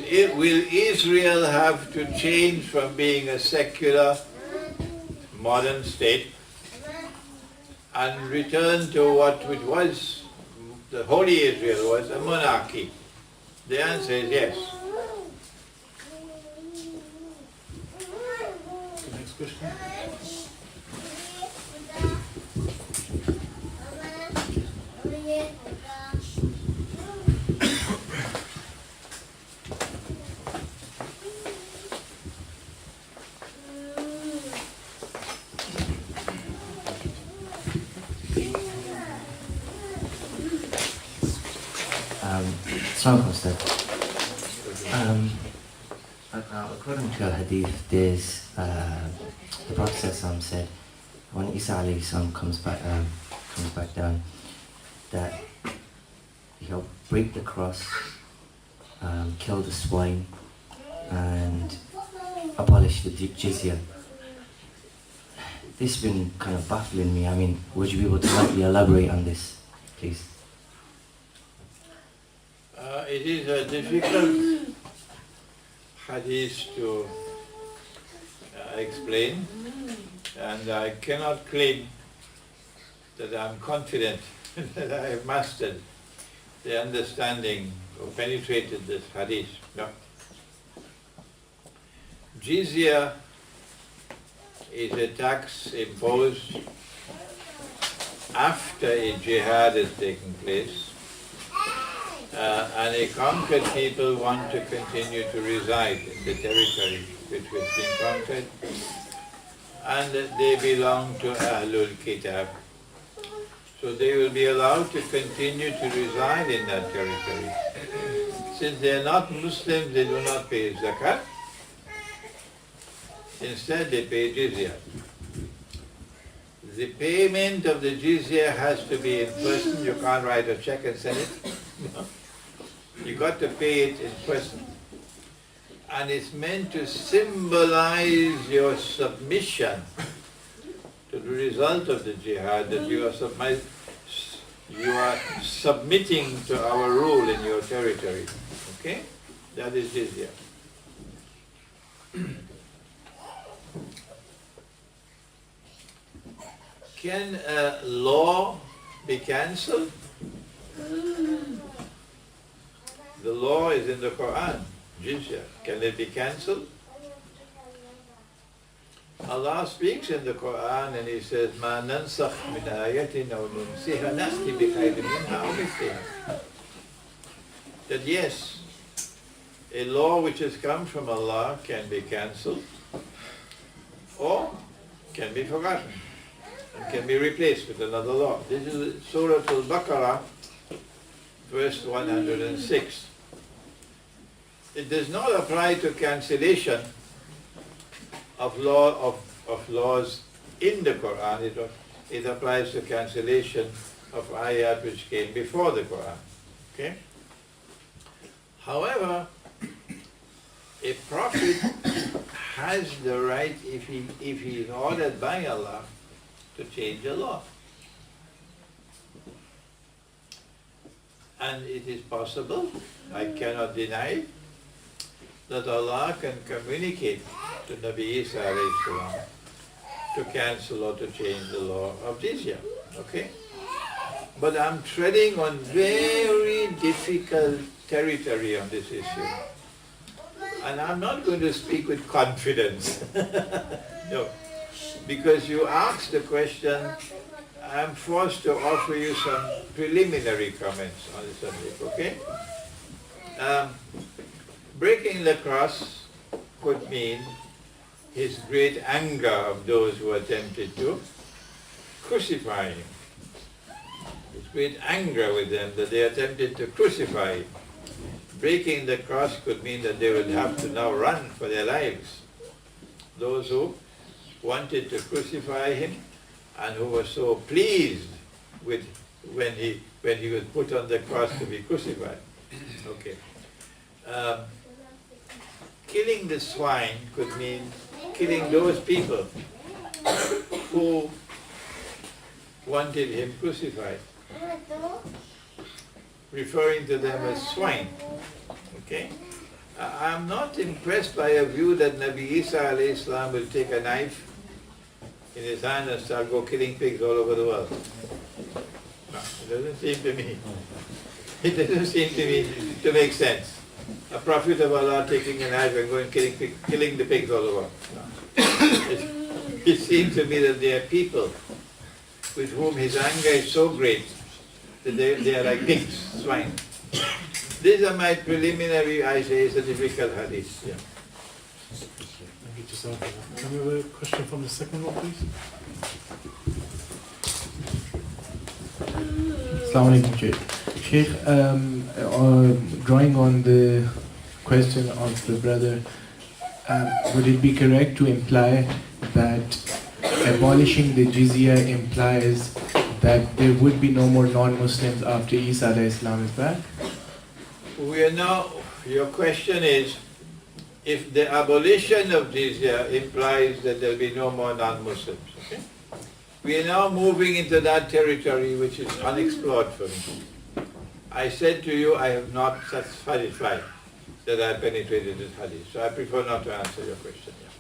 Israel have to change from being a secular modern state and return to what it was, the Holy Israel was, a monarchy? The answer is yes. question. Assalamu alaikum. According to a hadith, there's the Prophet said when Isa alayhi salam comes back down, that he'll break the cross, kill the swine, and abolish the jizya. This has been kind of baffling me. I mean, would you be able to lightly elaborate on this, please? It is a difficult hadith to explain, and I cannot claim that I'm confident that I have mastered the understanding or penetrated this hadith. No. Jizya is a tax imposed after a jihad has taken place, and a conquered people want to continue to reside in the territory which has been conquered, and they belong to Ahlul Kitab. So they will be allowed to continue to reside in that territory. Since they are not Muslims, they do not pay zakat. Instead, they pay jizya. The payment of the jizya has to be in person. You can't write a check and send it. No. You got to pay it in person. And it's meant to symbolize your submission to the result of the jihad, that you are submitting to our rule in your territory. Okay? That is jizya. Can a law be cancelled? The law is in the Quran, jizya. Can it be cancelled? Allah speaks in the Quran and He says, مَا نَنْسَخْ مِنْ آيَةٍ أَوْ نُنْسِهَا نَأْتِ بِخَيْرٍ مِنْهَا أَوْ مِثْلِهَا. That yes, a law which has come from Allah can be cancelled or can be forgotten and can be replaced with another law. This is Surah Al-Baqarah, verse 106. It does not apply to cancellation of laws in the Quran. It applies to cancellation of ayat which came before the Quran. Okay? However, a prophet has the right, if he is ordered by Allah, to change a law. And it is possible, I cannot deny, that Allah can communicate to Nabi Isa alayhi salam to cancel or to change the law of jizya. Okay? But I'm treading on very difficult territory on this issue. And I'm not going to speak with confidence. No. Because you asked the question, I'm forced to offer you some preliminary comments on the subject, okay? Breaking the cross could mean his great anger of those who attempted to crucify him. His great anger with them that they attempted to crucify him. Breaking the cross could mean that they would have to now run for their lives. Those who wanted to crucify him and who were so pleased with when he was put on the cross to be crucified. Okay. Killing the swine could mean killing those people who wanted him crucified, referring to them as swine. Okay? I'm not impressed by a view that Nabi Isa alayhi salam will take a knife in his hand and start killing pigs all over the world. No, it doesn't seem to me. It doesn't seem to me to make sense. A prophet of Allah taking a knife and going killing the pigs all over. No. It seems to me that there are people with whom his anger is so great that they are like pigs, swine. These are my preliminary, I say, it's a difficult hadith. Yeah. Thank you, Jazakallah. Can we have a question from the second one, please? Assalamu alaikum, Sheikh. Sheikh, drawing on the question of the brother, would it be correct to imply that abolishing the jizya implies that there would be no more non-Muslims after Isa alayhi salam is back? We are now, your question is, if the abolition of jizya implies that there will be no more non-Muslims, okay? We are now moving into that territory which is unexplored for me. I said to you, I have not satisfied that I penetrated this hadith, so I prefer not to answer your question. Yeah.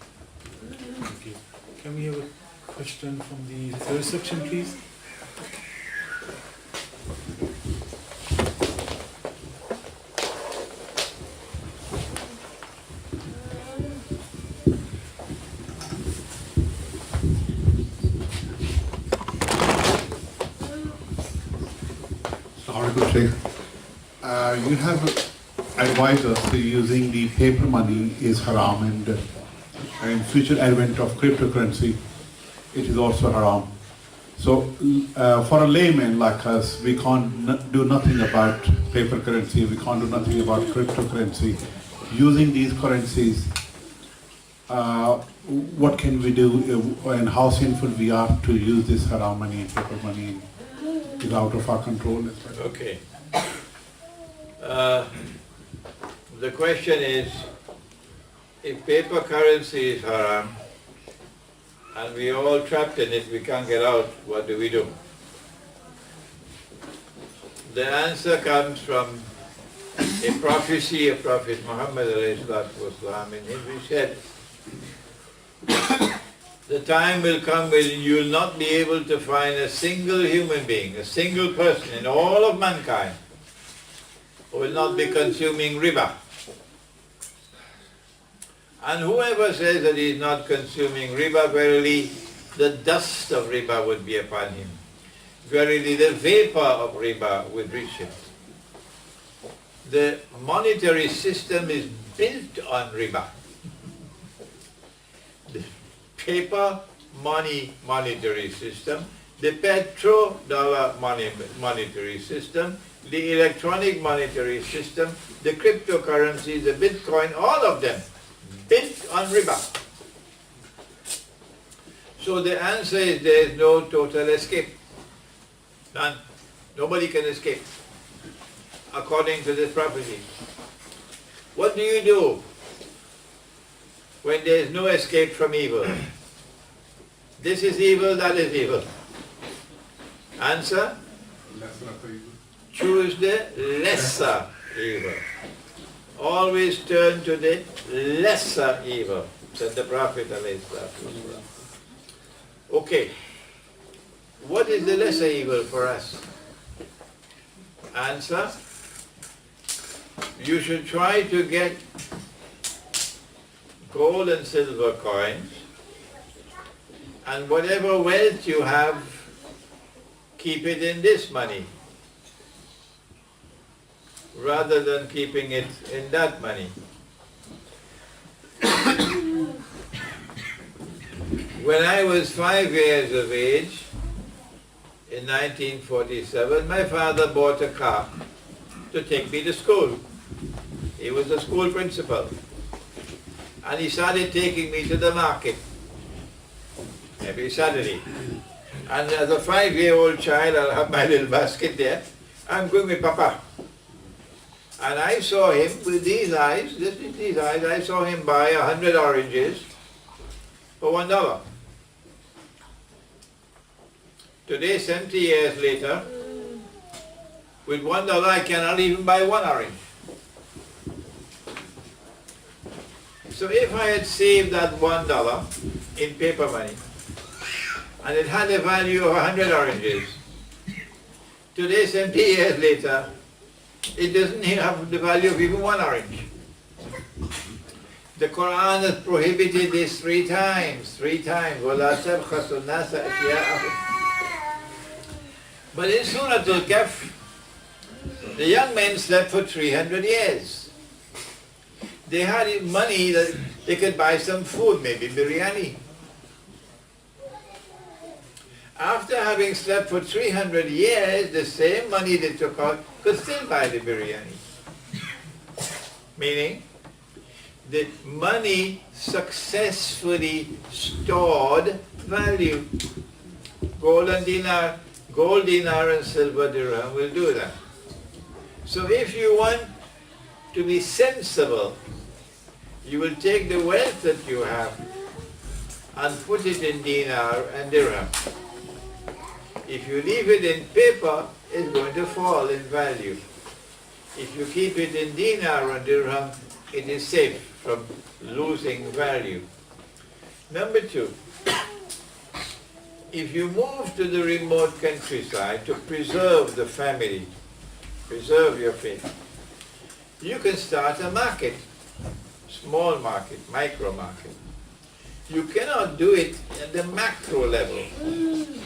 Thank you. Can we have a question from the third section, please? You have advised us that using the paper money is haram, and in future advent of cryptocurrency, it is also haram. So for a layman like us, we can't do nothing about paper currency, we can't do nothing about cryptocurrency. Using these currencies, what can we do, and how sinful we are to use this haram money and paper money is out of our control. Okay. The question is, if paper currency is haram, and we are all trapped in it, we can't get out, what do we do? The answer comes from a prophecy of Prophet Muhammad ﷺ, in which he said, the time will come when you will not be able to find a single human being, a single person in all of mankind who will not be consuming riba. And whoever says that he is not consuming riba, verily the dust of riba would be upon him. Verily the vapor of riba would reach him. The monetary system is built on riba. The paper money monetary system, the petrodollar monetary system, the electronic monetary system, the cryptocurrencies, the Bitcoin, all of them built on riba. So the answer is there is no total escape. None. Nobody can escape, according to this prophecy. What do you do when there is no escape from evil? This is evil, that is evil. Answer? Choose the lesser evil. Always turn to the lesser evil, said the Prophet ﷺ. Okay, what is the lesser evil for us? Answer, you should try to get gold and silver coins, and whatever wealth you have, keep it in this money, rather than keeping it in that money. When I was 5 years of age, in 1947, my father bought a car to take me to school. He was a school principal. And he started taking me to the market every Saturday. And as a 5-year-old child, I'll have my little basket there. I'm going with Papa. And I saw him with these eyes, I saw him buy 100 oranges for $1. Today, 70 years later, with $1 I cannot even buy one orange. So if I had saved that $1 in paper money, and it had a value of 100 oranges, today, 70 years later, it doesn't have the value of even one orange. The Quran has prohibited this 3 times. 3 times. وَلَا تَبْخَسُ النَّاسَ أَشْيَاءَهُمْ. But in Surah Al-Kahf, the young men slept for 300 years. They had money that they could buy some food, maybe biryani. After having slept for 300 years, the same money they took out could still buy the biryani. Meaning, the money successfully stored value. Gold, dinar and silver dirham will do that. So if you want to be sensible, you will take the wealth that you have and put it in dinar and dirham. If you leave it in paper, it's going to fall in value. If you keep it in dinar and dirham, it is safe from losing value. Number 2, if you move to the remote countryside to preserve the family, preserve your faith, you can start a market, small market, micro market. You cannot do it at the macro level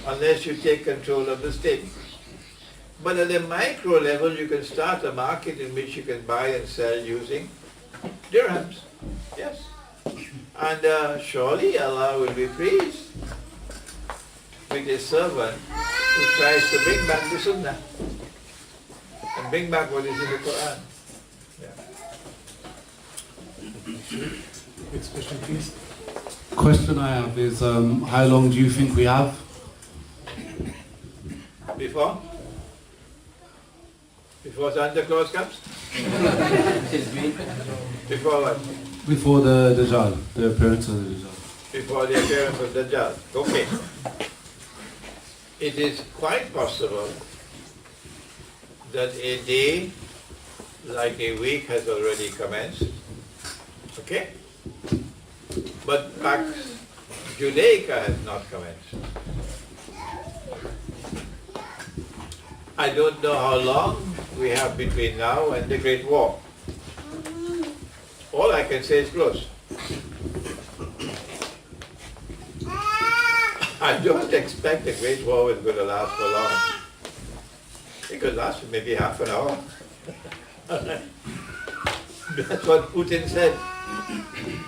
unless you take control of the state. But at the micro level, you can start a market in which you can buy and sell using dirhams. Yes. And surely Allah will be pleased with His servant who tries to bring back the Sunnah and bring back what is in the Quran. Next question, please. Question I have is, how long do you think we have? Before Santa Claus comes? Before what? Before the Dajjal, the appearance of the Dajjal. Before the appearance of Dajjal. Okay. It is quite possible that a day, like a week, has already commenced. Okay? But Pax Judaica has not commenced. I don't know how long we have between now and the Great War. All I can say is close. I don't expect the Great War is going to last for long. It could last for maybe half an hour. That's what Putin said.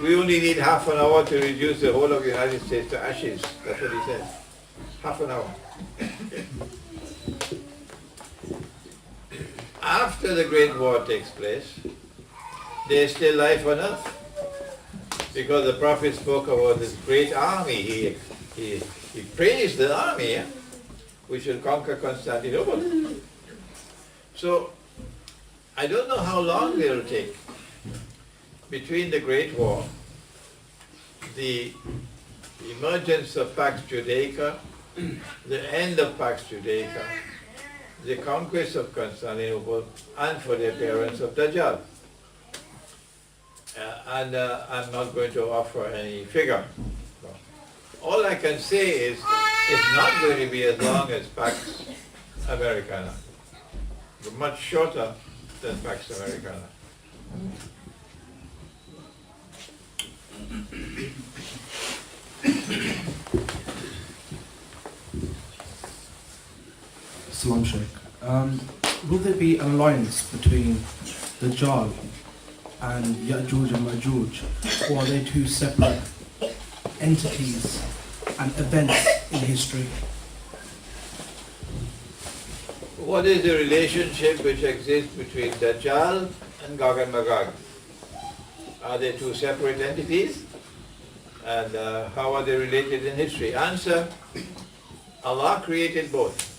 We only need half an hour to reduce the whole of the United States to ashes. That's what he said. Half an hour. After the Great War takes place, there is still life on earth. Because the Prophet spoke about this great army. He praised the army, yeah? which will conquer Constantinople. So, I don't know how long it will take between the Great War, the emergence of Pax Judaica, the end of Pax Judaica, the conquest of Constantinople, and for the appearance of Dajjal. I'm not going to offer any figure. All I can say is it's not going to be as long as Pax Americana, but much shorter than Pax Americana. Salam Sheikh. Will there be an alliance between Dajjal and Ya'juj and Ma'juj, or are they two separate entities and events in history? What is the relationship which exists between Dajjal and Gog and Magog? Are they two separate entities? And how are they related in history? Answer, Allah created both.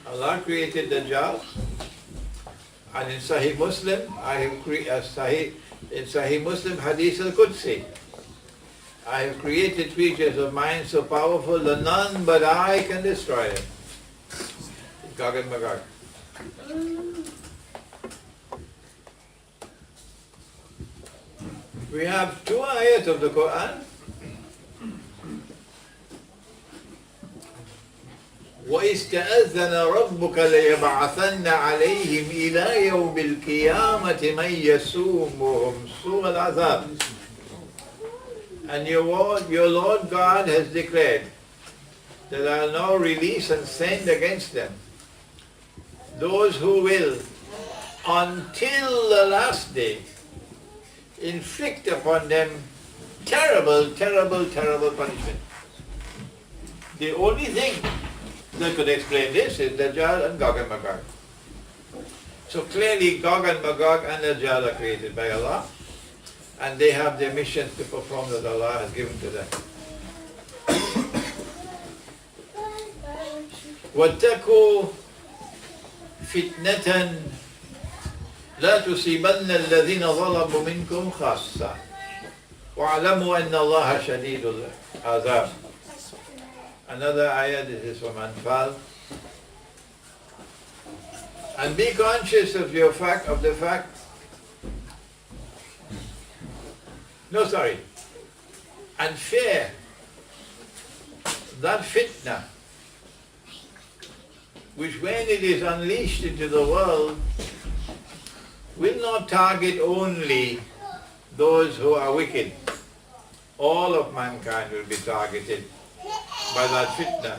Allah created Dajjal, and in Sahih Muslim, in Sahih Muslim Hadith al-Qudsi, I have created creatures of mine so powerful that none but I can destroy them. Gog and Magog. We have two ayat of the Quran. وَإِسْتَأَذَّنَ رَبُّكَ لَيَبْعَثَنَّ عَلَيْهِمْ إِلَى يَوْمِ الْقِيَامَةِ مَنْ يَسُومُهُمْ سُوءَ الْعَذَابِ. And your Lord God has declared that I'll now release and send against them those who will, until the last day, inflict upon them terrible, terrible, terrible punishment. The only thing that could explain this is Dajjal and Gog and Magog. So clearly Gog and Magog and Dajjal are created by Allah, and they have their missions to perform that Allah has given to them. وَاتَّقُوا فِتْنَةً لَا تُصِيبَنَّ الَّذِينَ ظَلَمُوا مِنْكُمْ خَاصَّةً وَاعْلَمُوا أَنَّ اللَّهَ شَدِيدُ الْعَذَابِ. Another ayah, this is from Anfal. And be conscious of the fact. And fear that fitna, which when it is unleashed into the world, will not target only those who are wicked. All of mankind will be targeted by that fitna,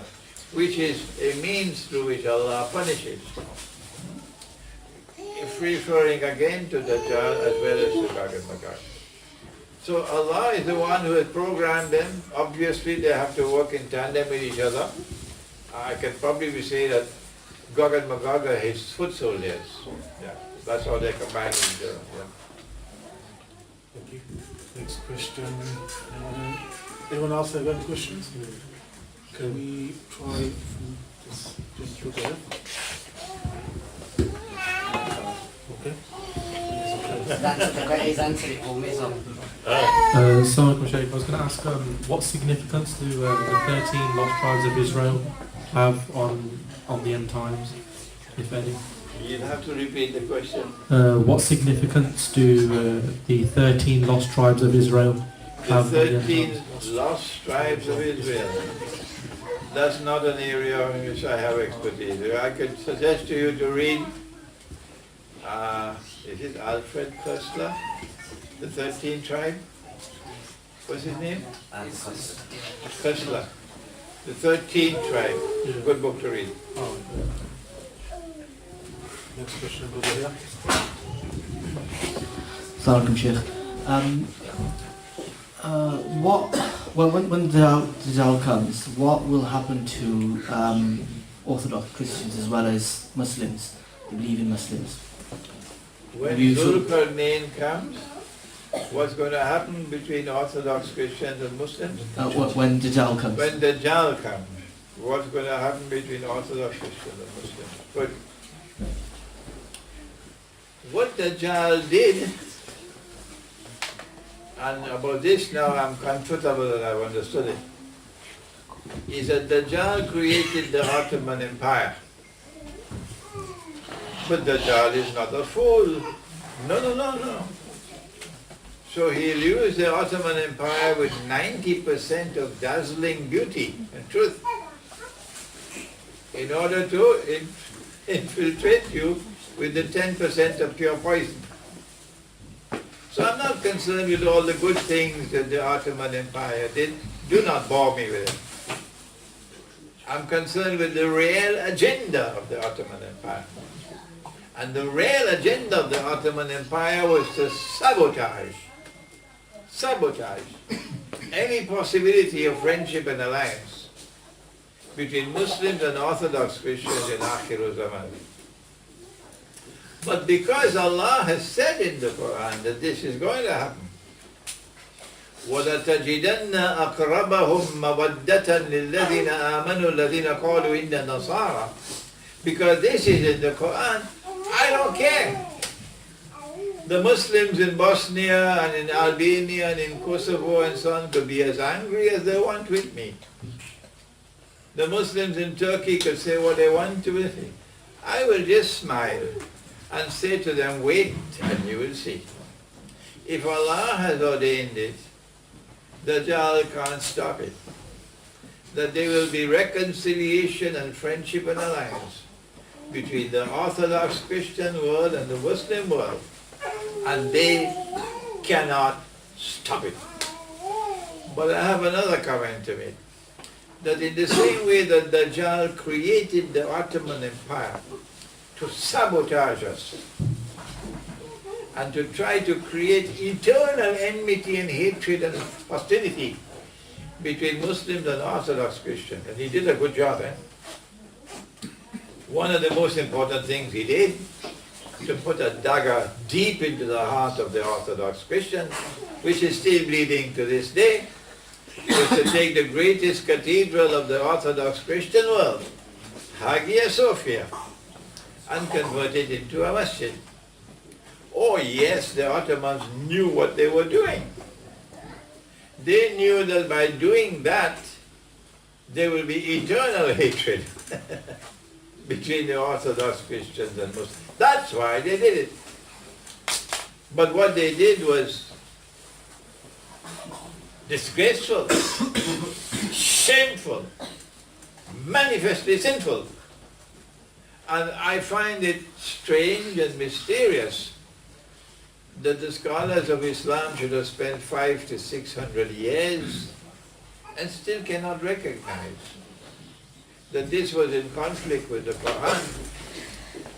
which is a means through which Allah punishes. If referring again to Dajjal as well as to Gog and Magog. So Allah is the one who has programmed them. Obviously they have to work in tandem with each other. I can probably say that Gog and Magog are his foot soldiers. Yeah, that's how they combine with each other. Yeah. Thank you. Next question. Anyone else have any questions? Can we try just look at it? Okay. He's answered it for me, so. Assalamu alaikum, Sheikh. I was going to ask, what significance do the 13 lost tribes of Israel have on the end times, if any? You'll have to repeat the question. What significance do the 13 lost tribes of Israel have? The 13 lost tribes of Israel. That's not an area in which I have expertise. I could suggest to you to read, is it Alfred Kessler, the 13th tribe? What's his name? Kessler. The 13th tribe. Good book to read. Oh, next question over here. Assalamu alaikum, Sheikh. When Dajjal comes, what will happen to Orthodox Christians as well as Muslims, the believing Muslims? When Zulkarnain comes, what's going to happen between Orthodox Christians and Muslims? When Dajjal comes. When Dajjal comes, what's going to happen between Orthodox Christians and Muslims? But what Dajjal did, and about this now I'm comfortable that I've understood it, is that Dajjal created the Ottoman Empire. But Dajjal is not a fool. No. So he'll use the Ottoman Empire with 90% of dazzling beauty and truth in order to infiltrate you with the 10% of pure poison. So I'm not concerned with all the good things that the Ottoman Empire did. Do not bore me with it. I'm concerned with the real agenda of the Ottoman Empire. And the real agenda of the Ottoman Empire was to sabotage any possibility of friendship and alliance between Muslims and Orthodox Christians in Akhir Zaman. But because Allah has said in the Quran that this is going to happen, وَلَتَجِدَنَّ أَقْرَبَهُمْ مَوَدَّةً لِلَّذِينَ آمَنُوا الَّذِينَ قَالُوا إِنَّ نَصَارَى. Because this is in the Quran, I don't care. The Muslims in Bosnia and in Albania and in Kosovo and so on could be as angry as they want with me. The Muslims in Turkey could say what they want to with me. I will just smile and say to them, wait and you will see. If Allah has ordained it, Dajjal can't stop it. that there will be reconciliation and friendship and alliance between the Orthodox Christian world and the Muslim world, and they cannot stop it. But I have another comment to make, that in the same way that Dajjal created the Ottoman Empire to sabotage us and to try to create eternal enmity and hatred and hostility between Muslims and Orthodox Christians, and he did a good job, eh? One of the most important things he did, to put a dagger deep into the heart of the Orthodox Christians, which is still bleeding to this day, was to take the greatest cathedral of the Orthodox Christian world, Hagia Sophia, and convert it into a masjid. Oh yes, the Ottomans knew what they were doing. They knew that by doing that, there will be eternal hatred between the Orthodox Christians and Muslims. That's why they did it. But what they did was disgraceful, shameful, manifestly sinful. And I find it strange and mysterious that the scholars of Islam should have spent 500 to 600 years and still cannot recognize that this was in conflict with the Quran,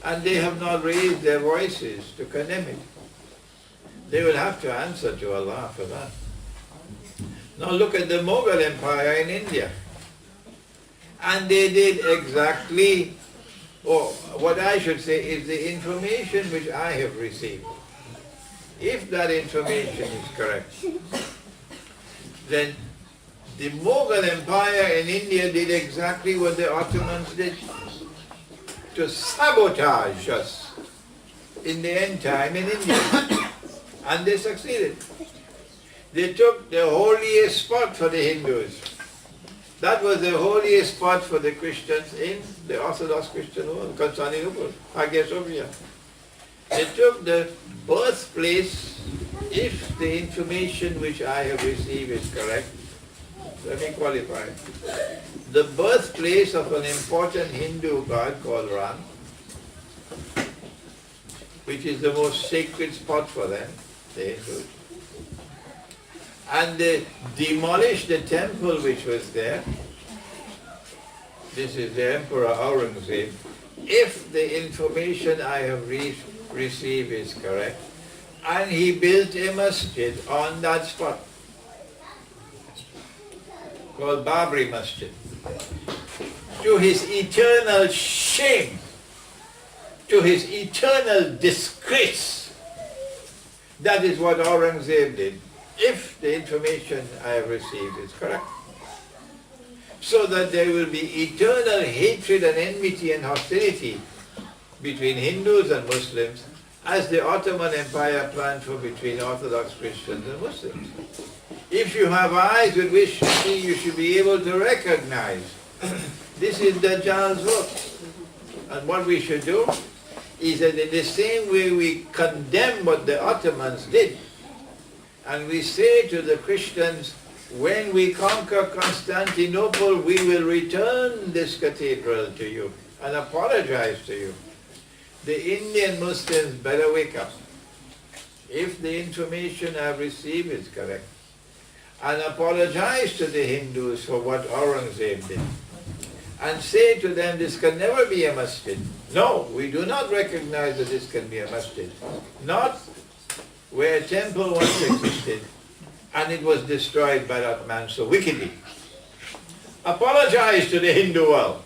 and they have not raised their voices to condemn it. They will have to answer to Allah for that. Now look at the Mughal Empire in India. And they did exactly, or what I should say is the information which I have received. If that information is correct, then the Mughal Empire in India did exactly what the Ottomans did, to sabotage us in the end time in India. And they succeeded. They took the holiest spot for the Hindus. That was the holiest spot for the Christians in the Orthodox Christian world, Constantinople, Hagia Sophia. They took the birthplace, if the information which I have received is correct, let me qualify, the birthplace of an important Hindu god called Ram, which is the most sacred spot for them, the Hindus. And they demolished the temple which was there. This is the Emperor Aurangzeb. If the information I have received is correct, and he built a masjid on that spot called Babri Masjid. To his eternal shame, to his eternal disgrace. That is what Aurangzeb did, if the information I have received is correct. So that there will be eternal hatred and enmity and hostility between Hindus and Muslims, as the Ottoman Empire planned for between Orthodox Christians and Muslims. If you have eyes with which to see, you should be able to recognize this is Dajjal's work. And what we should do is that in the same way we condemn what the Ottomans did, and we say to the Christians, when we conquer Constantinople, we will return this cathedral to you and apologize to you. The Indian Muslims better wake up, if the information I have received is correct, and apologize to the Hindus for what Aurangzeb did, and say to them, this can never be a masjid. No, we do not recognize that this can be a masjid. Not where a temple once existed, and it was destroyed by that man so wickedly. Apologize to the Hindu world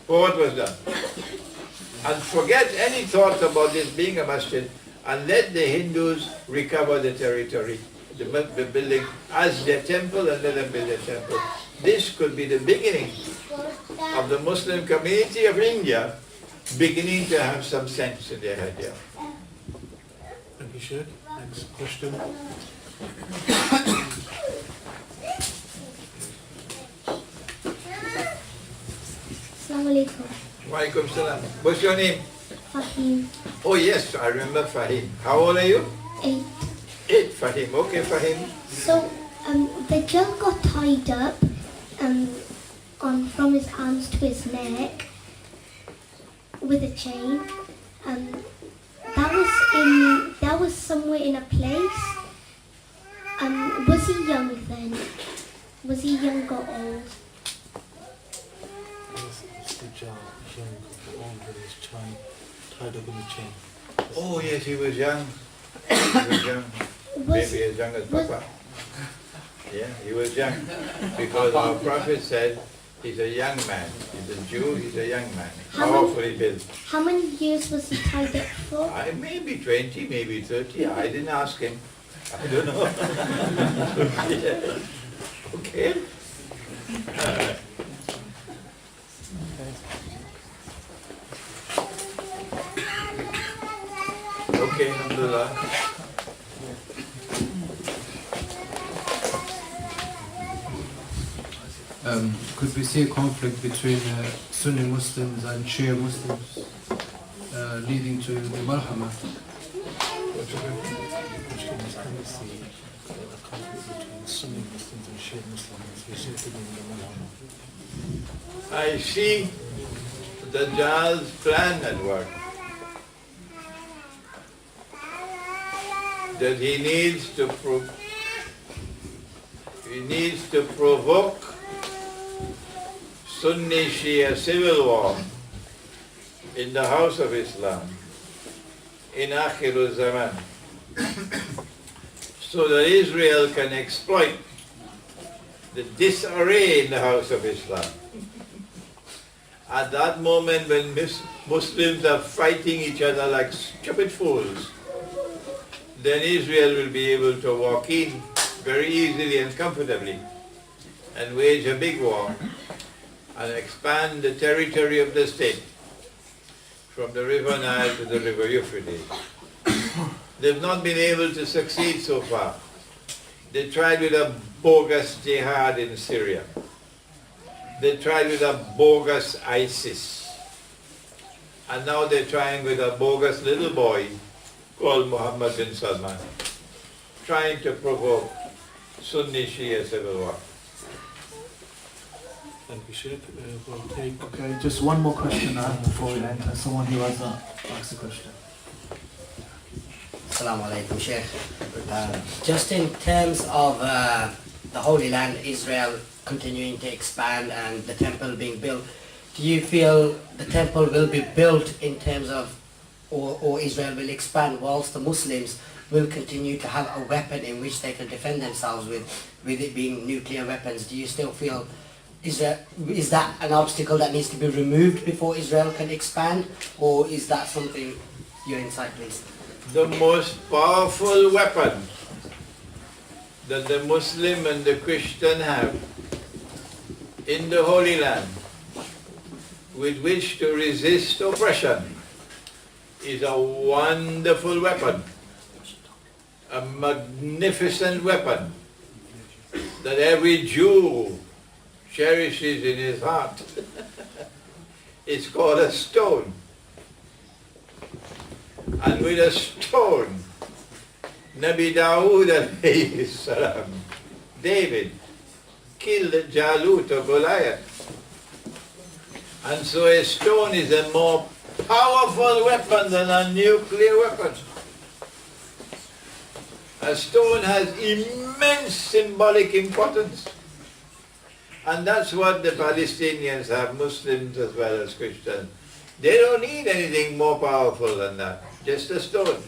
for what was done. And forget any thought about this being a masjid, and let the Hindus recover the territory, the building as their temple, and let them build a temple. This could be the beginning of the Muslim community of India beginning to have some sense in their head here. Thank you, Sheikh. Next question. Assalamu alaikum. Walaikum salam. What's your name? Fahim. Oh yes, I remember Fahim. How old are you? 8. 8, Fahim. Okay, Fahim. So, the Dajjal got tied up from his arms to his neck with a chain. That was somewhere in a place. Was he young then? Was he young or old? Tied up in a chain. Oh yes, he was young. He was young. Maybe as young as Papa. Yeah, he was young. Because our Prophet said he's a young man. He's a Jew, he's a young man. Powerfully built. How many years was he tied up for? Maybe 20, maybe 30. I didn't ask him. I don't know. Yeah. Okay. Okay, alhamdulillah. Could we see a conflict between Sunni Muslims and Shia Muslims leading to the Malhama? I see Dajjal's plan at work. That he needs to provoke Sunni Shia civil war in the house of Islam in Akhirul Zaman, so that Israel can exploit the disarray in the house of Islam. At that moment when Muslims are fighting each other like stupid fools, then Israel will be able to walk in very easily and comfortably and wage a big war and expand the territory of the state from the river Nile to the river Euphrates. They've not been able to succeed so far. They tried with a bogus jihad in Syria. They tried with a bogus ISIS. And now they're trying with a bogus little boy called Muhammad bin Salman, trying to provoke Sunni Shia civil war. Thank you, Sheikh. We'll take... Okay, just one more question now before we enter. Someone who has asked a question. Assalamu alaikum, Sheikh. Just in terms of the Holy Land, Israel continuing to expand and the temple being built, do you feel the temple will be built in terms of, or Israel will expand whilst the Muslims will continue to have a weapon in which they can defend themselves with it being nuclear weapons? Do you still feel, is that an obstacle that needs to be removed before Israel can expand, or is that something, your insight please? The most powerful weapon that the Muslim and the Christian have in the Holy Land with which to resist oppression is a wonderful weapon, a magnificent weapon that every Jew cherishes in his heart. It's called a stone. And with a stone, Nabi Dawood alayhi salam, David, killed Jalut or Goliath. And so a stone is a more powerful weapon than a nuclear weapon. A stone has immense symbolic importance. And that's what the Palestinians have, Muslims as well as Christians. They don't need anything more powerful than that, just a stone.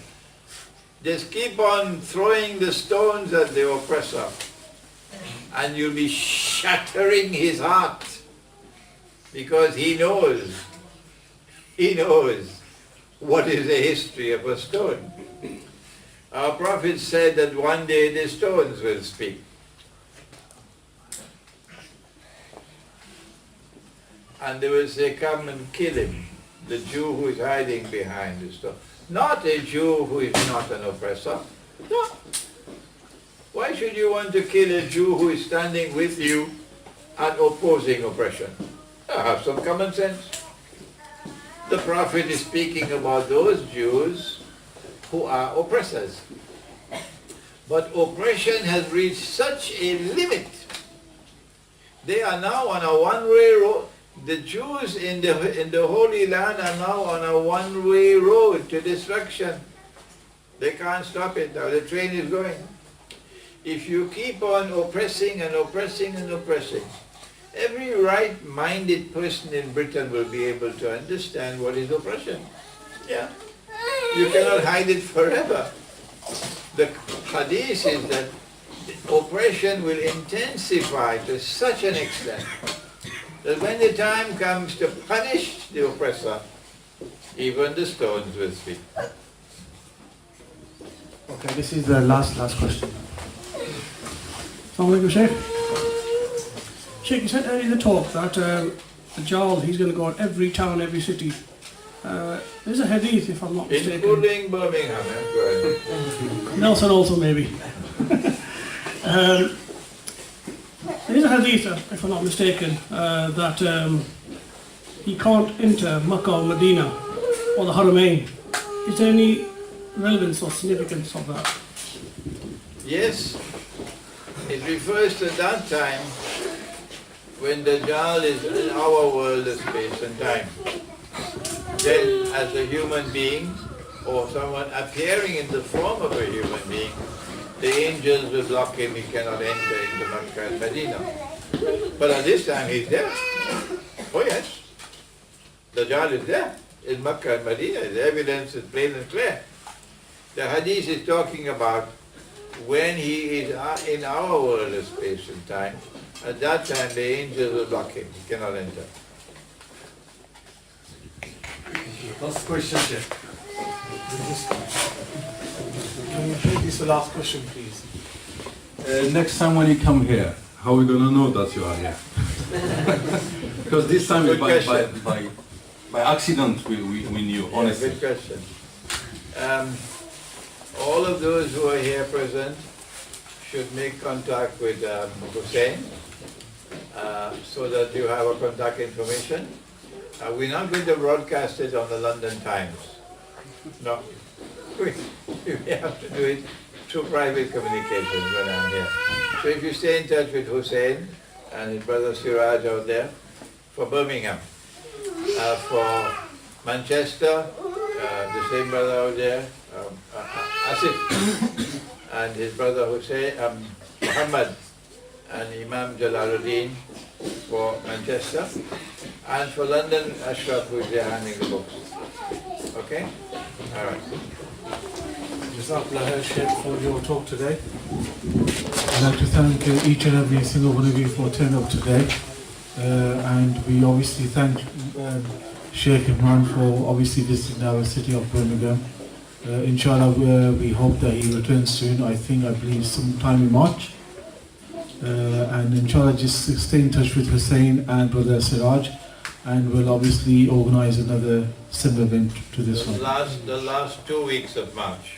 Just keep on throwing the stones at the oppressor, and you'll be shattering his heart, because he knows what is the history of a stone. Our Prophet said that one day the stones will speak. And they will say, come and kill him, the Jew who is hiding behind the stone. Not a Jew who is not an oppressor. No. Why should you want to kill a Jew who is standing with you and opposing oppression? Have some common sense. The Prophet is speaking about those Jews who are oppressors. But oppression has reached such a limit They are now on a one-way road. The Jews in the Holy Land are now on a one-way road to destruction. They can't stop it now. The train is going. If you keep on oppressing and oppressing and oppressing, every right-minded person in Britain will be able to understand what is oppression. Yeah. You cannot hide it forever. The hadith is that oppression will intensify to such an extent that when the time comes to punish the oppressor, even the stones will speak. Okay, this is the last question. Assalamu alaikum, Sheikh. Sheikh, you said earlier in the talk that Dajjal, he's going to go in every town, every city. There's a hadith, if I'm not mistaken. Including Birmingham. Nelson also, maybe. There's a hadith, if I'm not mistaken, that he can't enter Makkah or Medina or the Haramain. Is there any relevance or significance of that? Yes. It refers to that time when Dajjal is in our world of space and time. Then as a human being or someone appearing in the form of a human being, the angels will block him, he cannot enter into Makkah and Medina. But at this time he's there. Oh yes. Dajjal is there in Makkah and Medina. The evidence is plain and clear. The hadith is talking about when he is in our world of space and time. At that time the angels will block him, he cannot enter. Last question, Sheikh. Can you take this the last question, please? Next time when you come here, how are we going to know that you are here? Because this time by accident we knew, honestly. Good question. All of those who are here present should make contact with Hosein so that you have a contact information. We're not going to broadcast it on the London Times. No. We have to do it through private communications when I'm here. So if you stay in touch with Hosein and his brother Siraj out there, for Birmingham, for Manchester, the same brother out there, Asif, and his brother Hussein, Muhammad, and Imam Jalaluddin for Manchester, and for London, Ashraf, who is there handling the books. Okay? All right. Jazakallah Sheikh for your talk today. I'd like to thank each and every single one of you for turning up today. And we obviously thank Sheikh Imran for obviously visiting our city of Birmingham. Inshallah, we hope that he returns soon. I believe sometime in March. And inshallah, just stay in touch with Hussein and brother Siraj, and we'll obviously organize another similar event to this one. The last 2 weeks of March.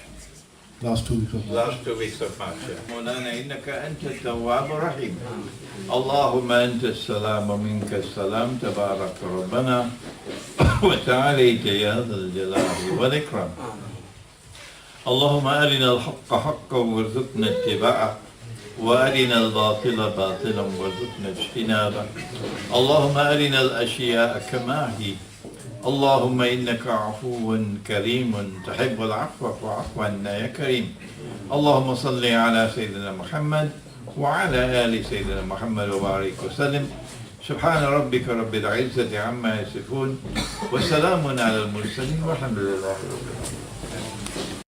Last 2 weeks of March. Last 2 weeks of March. مولانا إنك أنت التواب الرحيم. اللهم أنت السلام ومنك السلام تبارك ربنا وتعاليت يا ذا الجلال والإكرام. اللهم أرنا الحق حقا وارزقنا اتباعه وأرنا الباطل باطلا وارزقنا اجتنابه. اللهم أرنا الأشياء كما هي. اللهم إنك عفو كريم تحب العفو فاعف عنا يا كريم. اللهم صل على سيدنا محمد وعلى آل سيدنا محمد وبارك وسلم. سبحان ربك رب العزة عما يصفون وسلام على المرسلين والحمد لله رب العالمين.